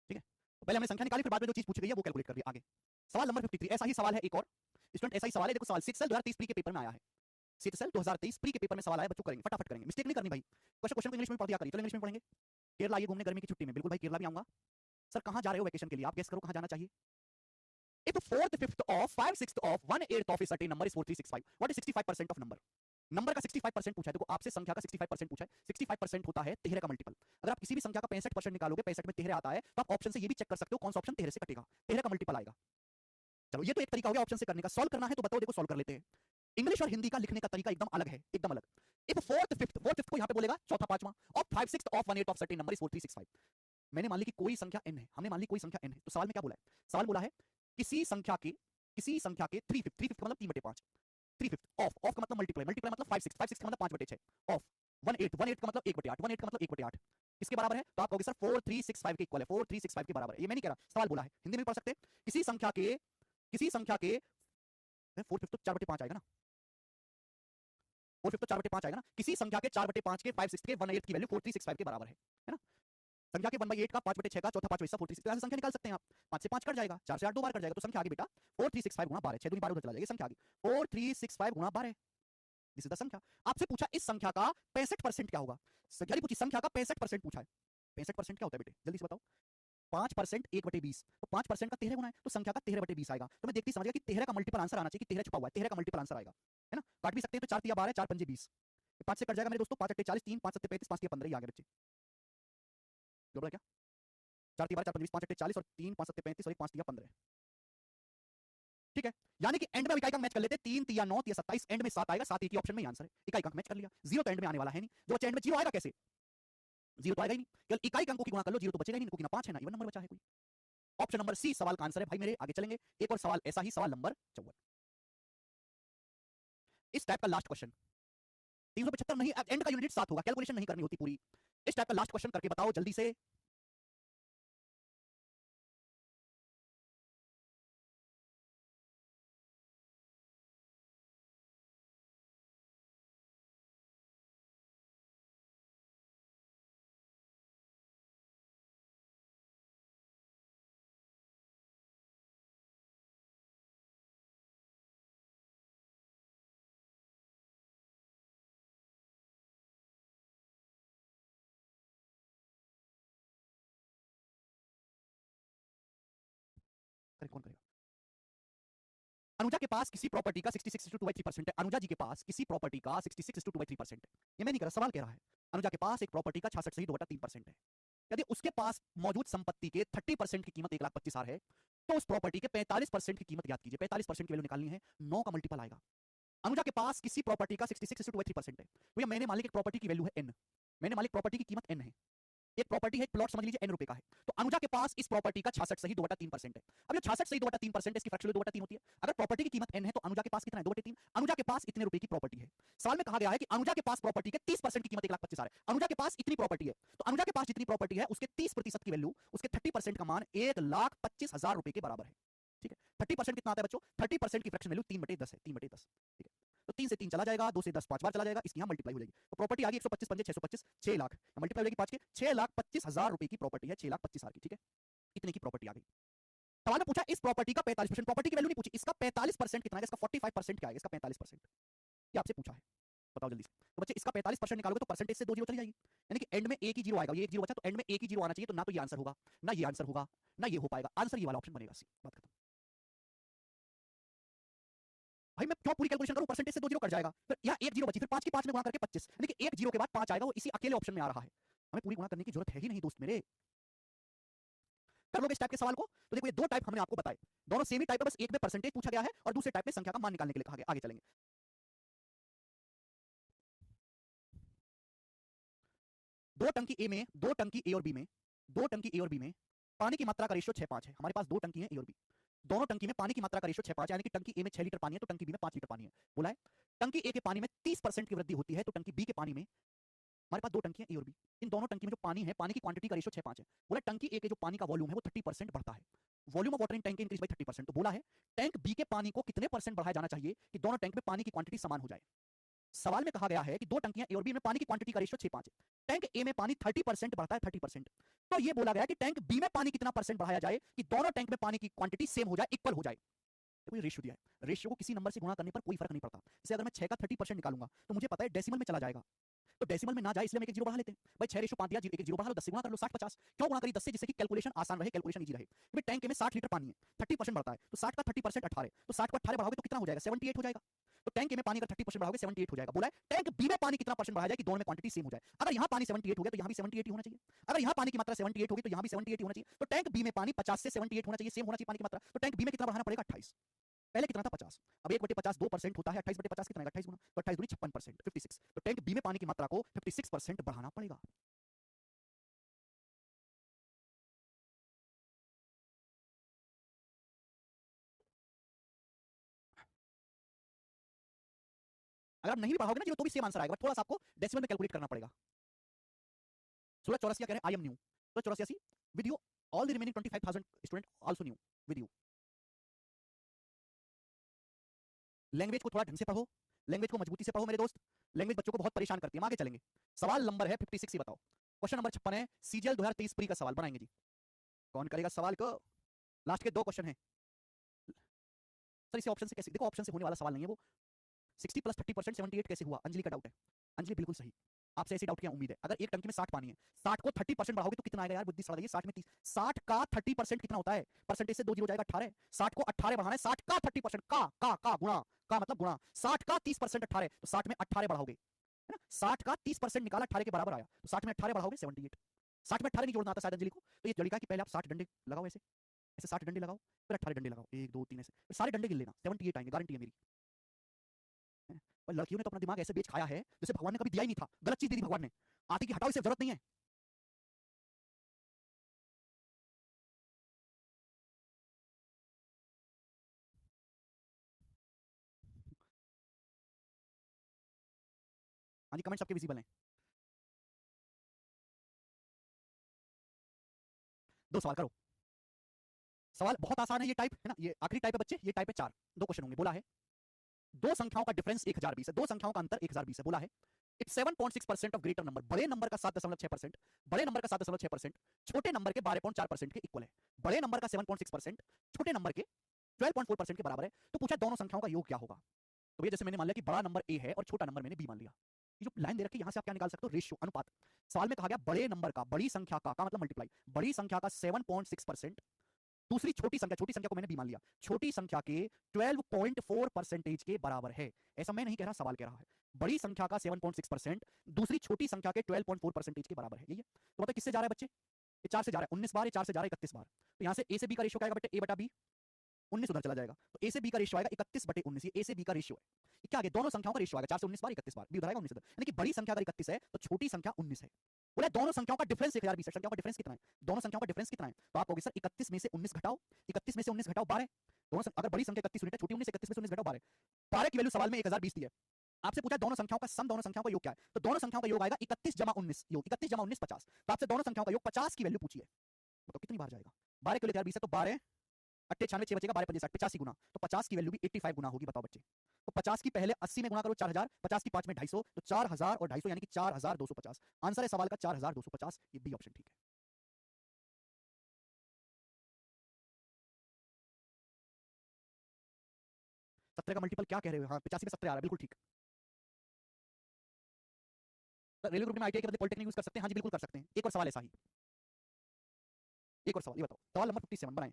ठीक है, तो पहले हमने संख्या निकाली, फिर बाद में जो चीज पूछी गई है वो कैलकुलेट कर दिया आगे। सवाल नंबर 53, ऐसा ही सवाल है एक और स्टूडेंट, ऐसा ही सवाल है, देखो सवाल 6 सेल 2023 प्री के पेपर में आया है, 6 सेल 2023 प्री के पेपर में सवाल आया, बच्चों करेंगे फटाफट करेंगे, मिस्टेक नहीं करनी भाई। क्वेश्चन को इंग्लिश में पढ़ दिया करिए, चलो इंग्लिश में पढ़ेंगे। केरला आइए घूमने गर्मी की छुट्टी में, बिल्कुल भाई केरला भी आऊंगा। सर कहां जा रहे हो वैकेशन के लिए, आप गेस करो कहां जाना चाहिए। If fourth fifth of 5/6 of 1/8 of a certain number is 4365, what is 65% of number। Number का 65% पूछा है, देखो आपसे संख्या का 65% पूछा है, 65% होता है 13 का मल्टीपल। अगर आप किसी भी संख्या का 65% निकालोगे, 65 में 13 आता है, तो आप ऑप्शन से ये भी चेक कर सकते हो कौन सा ऑप्शन 13 से कटेगा, 13 का मल्टीपल आएगा। चलो ये तो एक तरीका हो गया ऑप्शन से करने का। सॉल्व करना है तो बताओ, देखो सॉल्व कर लेते हैं। इंग्लिश और हिंदी का लिखने का तरीका एकदम अलग है, एकदम अलग। इफ फोर्थ फिफ्थ को यहां पे बोलेगा चौथा पांचवा, और 5/6 of 1/8 of certain number is 4365। मैंने मान ली कि कोई संख्या n है, हमने मान ली कोई संख्या n है, तो सवाल में क्या बोला है, सवाल बोला है किसी संख्या के 3/5 का मतलब 3/5, 3/5 ऑफ का मतलब मल्टीप्लाई मतलब 5/6 का मतलब 5/6 ऑफ 1/8 का मतलब 1/8 1/8 का मतलब 1/8 किसके बराबर है, तो आप कहोगे सर 4365 के इक्वल है, 4365 के बराबर है। ये मैं नहीं कह रहा, सवाल बोला है, हिंदी में पढ़ सकते हैं। किसी संख्या के 4/5 तो 4/5 आएगा ना, 4/5 तो 4/5 आएगा ना, किसी संख्या के 4/5 के 5/6 के 1/8 की वैल्यू 4365 के बराबर है ना। संख्या के 1/8 का 5/6 का चौथा पांचवा हिस्सा 46, ऐसे संख्या निकाल सकते हैं आप। 5 से 5 कट जाएगा, 4 से 8 दो बार कट जाएगा, तो संख्या आ गई बेटा 4365 गुणा 12, 6 दूनी 12 उधर चला जाएगा, संख्या आ गई 4365 गुणा 12, दिस इज द संख्या। आपसे पूछा इस संख्या का 65% क्या होगा, संख्या नहीं पूछी, संख्या का 65% पूछा है। 65% क्या होता है बेटे जल्दी से बताओ, 5% 1/20, तो 5% का 13 गुना है, तो संख्या का 13/20 आएगा। तो मैं देखती समझ गया कि 13 का मल्टीपल आंसर आना चाहिए, कि 13 छुपा हुआ है, 13 का मल्टीपल आंसर आएगा, है ना। काट भी सकते हैं, तो 4 तिया 12, 4 पंजे 20, 5 से कट जाएगा मेरे दोस्तों, 5 8 40, 3 5 7 35, 5 तिया 15 ही आ गए बच्चे, गड़बड़ है क्या। 4 तिया 12, 4 पंजे 20, 5 8 40 और 3 5 7 35 और 1 5 तिया 15। ठीक है, यानी कि एंड में इकाई अंक मैच कर लेते, 3 3 या 9 या 27, एंड में 7 आएगा, 7 एक ही ऑप्शन में आंसर है, इकाई अंक मैच कर लिया। जीरो तो एंड में आने वाला है नहीं, जो बच्चे एंड में जीरो आएगा कैसे, जीरो तो आएगा ही नहीं, केवल इकाई अंकों की गुणा कर लो, जीरो तो बचेगा ही नहीं, क्योंकि ना 5 है ना इवन नंबर बचा है कोई। ऑप्शन नंबर सी सवाल का आंसर है भाई मेरे। आगे चलेंगे, एक और सवाल ऐसा ही, सवाल नंबर 54 इस टाइप का लास्ट क्वेश्चन। 375 नहीं, एंड का यूनिट 7 होगा, कैलकुलेशन नहीं करनी होती पूरी। इस टाइप का लास्ट क्वेश्चन करके बताओ जल्दी से। कौन करेगा? अनुजा के पास किसी प्रॉपर्टी का 66.2/3% है। अनुजा जी के पास किसी प्रॉपर्टी का 66.2/3% है। ये मैं नहीं कर रहा, सवाल कह रहा है। अनुजा के पास एक प्रॉपर्टी का 66.2/3% है। यदि उसके पास मौजूद संपत्ति के 30% की कीमत 1,25,000 है, तो उस प्रॉपर्टी के 45% की कीमत ज्ञात कीजिए। 45% की वैल्यू निकालनी है, 9 का मल्टीपल आएगा। अनुजा के पास किसी प्रॉपर्टी का 66.2/3% है। भैया मैंने मालिक एक प्रॉपर्टी की वैल्यू है n, मैंने मालिक प्रॉपर्टी की कीमत n है, एक प्रॉपर्टी है, एक प्लॉट समझ लीजिए n रुपए का है, तो अनुजा के पास इस प्रॉपर्टी का 66.2/3% है। अब ये 66.2/3% इसकी फ्रैक्शन 2/3 होती है। अगर प्रॉपर्टी की कीमत n है तो अनुजा के पास कितना है, 2/3। अनुजा के पास इतने रुपए की प्रॉपर्टी है। सवाल में कहा गया है कि अनुजा के पास प्रॉपर्टी के 30% की कीमत 1,25,000 है। अनुजा के पास इतनी प्रॉपर्टी है, तो अनुजा के पास जितनी प्रॉपर्टी है उसके 30% की वैल्यू, उसके 30% का मान 1,25,000 रुपए के बराबर है। ठीक है, 30% कितना आता है बच्चों, 30% की फ्रैक्शन वैल्यू 3/10 है, 3/10। ठीक है, तो 3 से 3 चला जाएगा, 2 से 10 5 बार चला जाएगा, इसकी यहाँ मल्टीप्लाई हो जाएगी, तो प्रॉपर्टी आ गई 125 पंजे 625, 6 लाख, मल्टीप्लाई हो जाएगी 5 के, 6,25,000 रुपए की प्रॉपर्टी है, 6,25,000 की। ठीक है, इतने की प्रॉपर्टी आ गई। सवाल में पूछा इस प्रॉपर्टी का 45%, प्रॉपर्टी की वैल्यू नहीं पूछी, इसका 45% कितना है, इसका 45% क्या है, इसका 45%, ये आपसे पूछा है, बताओ जल्दी से। तो बच्चे इसका 45% निकालोगे तो परसेंटेज से 2 जीरो चली जाएगी, यानी कि एंड में एक ही जीरो आएगा, ये एक जीरो बचा, तो एंड में एक ही जीरो आना चाहिए, तो ना तो ये आंसर होगा, ना ये आंसर होगा, ना ये हो पाएगा, आंसर ये वाला ऑप्शन बनेगा, सी, बात खत्म। भाई मैं क्यों पूरी कैलकुलेशन करूं, परसेंटेज से 2 जीरो कट जाएगा, फिर यहाँ एक जीरो बची, फिर 5 की 5 में गुणा करके 25, यानी कि एक जीरो के बाद 5 आएगा, वो इसी अकेले ऑप्शन में आ रहा है, हमें पूरी गुणा करने की जरूरत है ही नहीं दोस्त मेरे। कर लोगे इस टाइप के सवाल को, तो देखो ये दो टाइप हमने आपको बताए, दोनों सेम ही टाइप है, बस एक में परसेंटेज पूछा गया है और दूसरे टाइप में संख्या का मान निकालने के लिए कहा गया। आगे चलेंगे, दो टंकी ए में, दो टंकी ए और बी में, दो टंकी ए और बी में पानी की मात्रा का रेशियो 6:5 है। हमारे पास दो टंकी है ए और बी, दोनों टंकी में पानी की मात्रा का रेशियो 6:5 यानी कि टंकी ए में 6 लीटर पानी है तो टंकी बी में 5 लीटर पानी है। बोला है टंकी ए के पानी में 30% की वृद्धि होती है तो टंकी बी के पानी में, हमारे पास दो टंकी है ए और बी, इन दोनों टंकी में जो पानी है, पानी की क्वांटिटी का रेशियो 6:5 है। बोला टंकी ए के जो पानी का वॉल्यूम है वो 30% बढ़ता है, volume of water in tank increase by 30%। तो बोला है टैंक बी के पानी को कितने परसेंट बढ़ाया जाना चाहिए कि दोनों टैंक में पानी की क्वांटिटी समान हो जाए। सवाल में कहा गया है कि दो टंकियां ए और बी में पानी की क्वांटिटी का रेशियो 6:5 है, टैंक ए में पानी 30% बढ़ता है, 30%, तो ये बोला गया कि टैंक बी में पानी कितना परसेंट बढ़ाया जाए कि दोनों टैंक में पानी की क्वांटिटी सेम हो जाए, इक्वल हो जाए। देखो ये रेशियो दिया है, रेशियो को किसी नंबर से गुणा करने पर कोई फर्क नहीं पड़ता। जैसे अगर मैं 6 का 30% निकालूंगा तो मुझे पता है डेसिमल में चला जाएगा, तो डेसिमल में ना जाए इसलिए हम एक जीरो बढ़ा लेते हैं। भाई 6:5 दिया, एक जीरो बढ़ा लो, 10 से गुणा कर लो, 60 50। क्यों गुणा करी 10 से, जिससे कि कैलकुलेशन आसान रहे, कैलकुलेशन इजी रहे। भाई टैंक में 60 लीटर पानी है, 30% बढ़ता है, तो 60 का 30% 18, तो 60 को 18 बढ़ाओगे तो कितना हो जाएगा, 78 हो जाएगा। तो टैंक में पानी का 30% बढ़ाओगे 78 हो जाएगा। बोला है टैंक बी में पानी कितना परसेंट बढ़ाया जाए कि दोनों में क्वांटिटी सेम हो जाए। अगर यहाँ पानी 78 हो गया तो यहाँ भी 78 ही होना चाहिए, अगर यहाँ पानी की मात्रा 78 होगी तो यहाँ भी 78 ही होना चाहिए। तो टैंक बी में पानी 50 से 78 होना चाहिए, सेम होना चाहिए पानी की मात्रा। तो टैंक बी में कितना बढ़ाना पड़ेगा, 28, पहले कितना था 50, अब 1/50 2% होता है, 28/50 कितना है, 28 गुना, तो 28 दूनी 56%, 56। तो टैंक बी में पानी की मात्रा को 56% बढ़ाना पड़ेगा। अगर आप नहीं भी पढ़ाओगे ना जीरो तो भी सेम आंसर आएगा, थोड़ा सा आपको डेसिमल में कैलकुलेट करना पड़ेगा। सूरज चौरसिया कह रहे हैं I am new, Suraj Chaurasia with you all the remaining 25,000 student also new with you. Language को थोड़ा ढंग से पढ़ो, लैंग्वेज को मजबूती से पढ़ो मेरे दोस्त, लैंग्वेज बच्चों को बहुत परेशान करती है। आगे चलेंगे, सवाल नंबर है 56, ही बताओ। क्वेश्चन नंबर 56 है, सीजीएल 2023 प्री का सवाल बनाएंगे जी, कौन करेगा सवाल को। लास्ट के दो क्वेश्चन है सर, इसे ऑप्शन से कैसे, देखो ऑप्शन से होने वाला सवाल नहीं है वो। 60 + 30% 78 कैसे हुआ, अंजलि का डाउट है, अंजलि बिल्कुल सही, आपसे ऐसे डाउट की उम्मीद है। अगर एक टंकी में 60 पानी है, 60 को 30% बढ़ाओगे तो कितना आएगा यार, बुद्धि सड़ गई, 60 में 30, 60 का 30% कितना होता है, परसेंटेज से 2 जीरो जाएगा 18, 60 को 18 बढ़ाना है, 60 का 30% का गुणा, का मतलब गुणा, 60 का 30% 18, तो 60 में 18 बढ़ाओगे, है ना, 60 का 30% निकाला 18 के बराबर आया, तो 60 में 18 बढ़ाओगे 78, 60 में 18 नहीं जोड़ना आता शायद अंजलि को, तो ये जड़िका कि पहले आप 60 डंडे लगाओ ऐसे, ऐसे 60 डंडे लगाओ, फिर 18 डंडे लगाओ, 1 2 3 ऐसे, फिर सारे डंडे गिन लेना, 78 आएंगे, गारंटी है मेरी। पर लड़कियों ने तो अपना दिमाग ऐसे बेच खाया है जैसे भगवान ने कभी दिया ही नहीं था, गलत चीज दे दी भगवान ने, आती की हटाओ, इसे जरूरत नहीं है। हाँ जी, कमेंट सबके विजिबल हैं। दो सवाल करो। सवाल बहुत आसान है, ये टाइप है ना, ये आखिरी टाइप है बच्चे, ये टाइप है 4, दो क्वेश्चन होंगे। बोला है दो संख्याओं का डिफरेंस 1020 है, दो संख्याओं का अंतर 1020 है। बोला है इट्स 7.6% ऑफ ग्रेटर नंबर, बड़े नंबर का 7.6%, बड़े नंबर का 7.6% छोटे नंबर के 12.4% के इक्वल है। बड़े नंबर का 7.6% छोटे नंबर के 12.4% के बराबर है। तो पूछा दोनों संख्याओं का योग क्या होगा। तो ये जैसे मैंने मान लिया कि बड़ा नंबर ए है और छोटा नंबर मैंने बी मान लिया। ये जो लाइन दे रखी है यहां से आप क्या निकाल सकते हो, रेशियो, अनुपात। सवाल में कहा गया बड़े नंबर का, बड़ी संख्या का मतलब मल्टीप्लाई, बड़ी संख्या का 7.6% दूसरी छोटी संख्या, छोटी संख्या को मैंने बी मान लिया, छोटी संख्या के 12.4% के बराबर है। ऐसा मैं नहीं कह रहा, सवाल कह रहा है। बड़ी संख्या का 7.6% दूसरी छोटी संख्या के 12.4% के बराबर है। यही है। तो मतलब किससे जा रहा है बच्चे, ये 4 से जा रहा है, 19 बार, ये 4 से जा रहा है 31 बार। तो यहां से ए से बी का रेशियो क्या आएगा बेटे, ए बटा बी, 19 उधर चला जाएगा, तो ए से बी का रेशियो आएगा 31/19। ये ए से बी का रेशियो है। ये क्या आगे दोनों संख्याओं का रेशियो आएगा, 4 से 19 बार, 31 बार, बी उधर आएगा 19 उधर। यानी कि बड़ी संख्या अगर 31 है तो छोटी संख्या 19 है। बोला दोनों संख्याओं का डिफरेंस 1020 है। संख्याओं का डिफरेंस कितना है, दोनों संख्याओं का डिफरेंस कितना है, तो आप कहोगे सर 31 में से 19 घटाओ, 31 में से 19 घटाओ 12, दोनों अगर बड़ी संख्या 31 यूनिट है, छोटी 19, 31 में से 19 घटाओ 12, 12 की वैल्यू सवाल में 1020 दी है। आपसे पूछा दोनों संख्याओं का सम, दोनों संख्याओं का योग क्या है, तो दोनों संख्याओं का योग आएगा 31 जमा 19, योग 31 जमा 19 50। तो आपसे दोनों संख्याओं का योग 50 की वैल्यू पूछिए, तो कितनी बार जाएगा, 12 के लिए 1020 है तो 12 अट्ठे 96 6 बचेगा, 12 5 60, 85 गुना, तो 50 की वैल्यू भी 85 गुना होगी। बताओ बच्चे, तो 50 की पहले 80 में गुना करो 4000, 50 की 5 में 250, तो 4000 और 250 यानी कि 4250। आंसर है सवाल का 4250, ये बी ऑप्शन ठीक है। 17 का मल्टीपल क्या कह रहे हो, हाँ 85 में 17 आ रहा है, बिल्कुल ठीक। रेलवे ग्रुप में आईटीआई के बदले पॉलिटेक्निक यूज कर सकते हैं, हाँ जी बिल्कुल कर सकते हैं। एक और सवाल ऐसा ही, एक और सवाल, ये बताओ सवाल नंबर 57 बनाएं,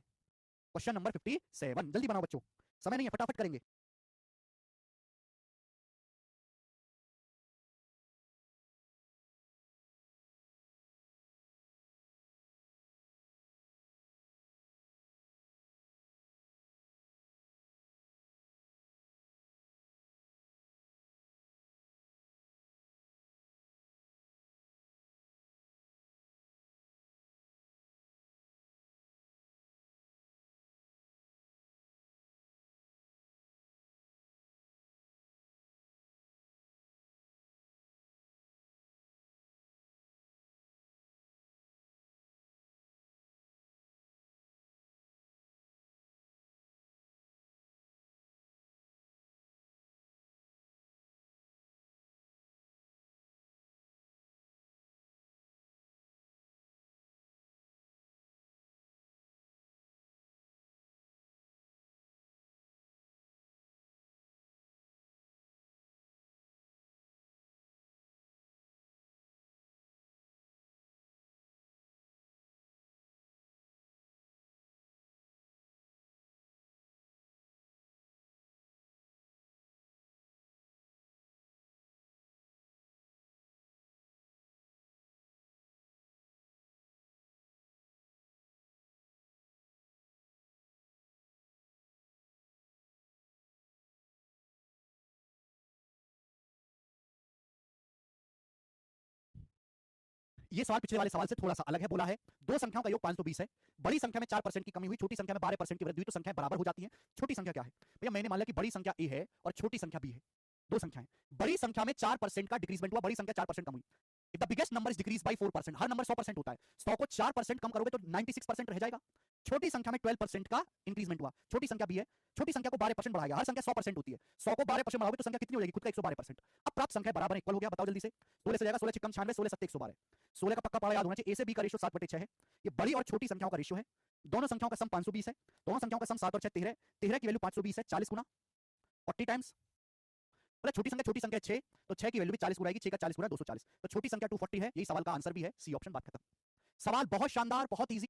क्वेश्चन नंबर 57, जल्दी बनाओ बच्चों, समय नहीं है, फटाफट करेंगे। ये सवाल पिछले वाले सवाल से थोड़ा सा अलग है। बोला है दो संख्याओं का योग 520 है, बड़ी संख्या में 4% की कमी हुई, छोटी संख्या में 12% की वृद्धि हुई, तो संख्याएं बराबर हो जाती हैं। छोटी संख्या क्या है भैया, मैंने मान लिया कि बड़ी संख्या ए है और छोटी संख्या बी है, दो संख्याएं, बड़ी संख्या में 4% का डिक्रीजमेंट हुआ, बड़ी संख्या 4% कम हुई। If the biggest number is decrease by 4%, her number 100% होता है, 100 को 4% कम करोगे तो 96% रह जाएगा। छोटी संख्या में 12% का इंक्रीजमेंट हुआ, छोटी संख्या बी है, छोटी संख्या को 12% बढ़ाया, हर संख्या 100% होती है, 100 को 12% बढ़ाओगे तो संख्या कितनी हो जाएगी, खुद का 112%। अब प्राप्त संख्या बराबर इक्वल हो गया, बताओ जल्दी से, 16 से जाएगा, 16 6 96, 16 7 112, 16 का पक्का पारा याद होना चाहिए। ए से बी का रेशियो 7/6 है, ये बड़ी और छोटी संख्याओं का रेशियो है, दोनों संख्याओं का सम 520 है, दोनों संख्याओं का सम 7 और 6 13, 13 की वैल्यू 520 है, 40 गुना 40 टाइम्स, मतलब छोटी संख्या 6, तो 6 की वैल्यू भी 40 गुना आएगी, 6 का 40 गुना 240, तो छोटी संख्या 240 है। यही सवाल का आंसर भी है, सी ऑप्शन, बात खत्म। सवाल बहुत शानदार, बहुत इजी।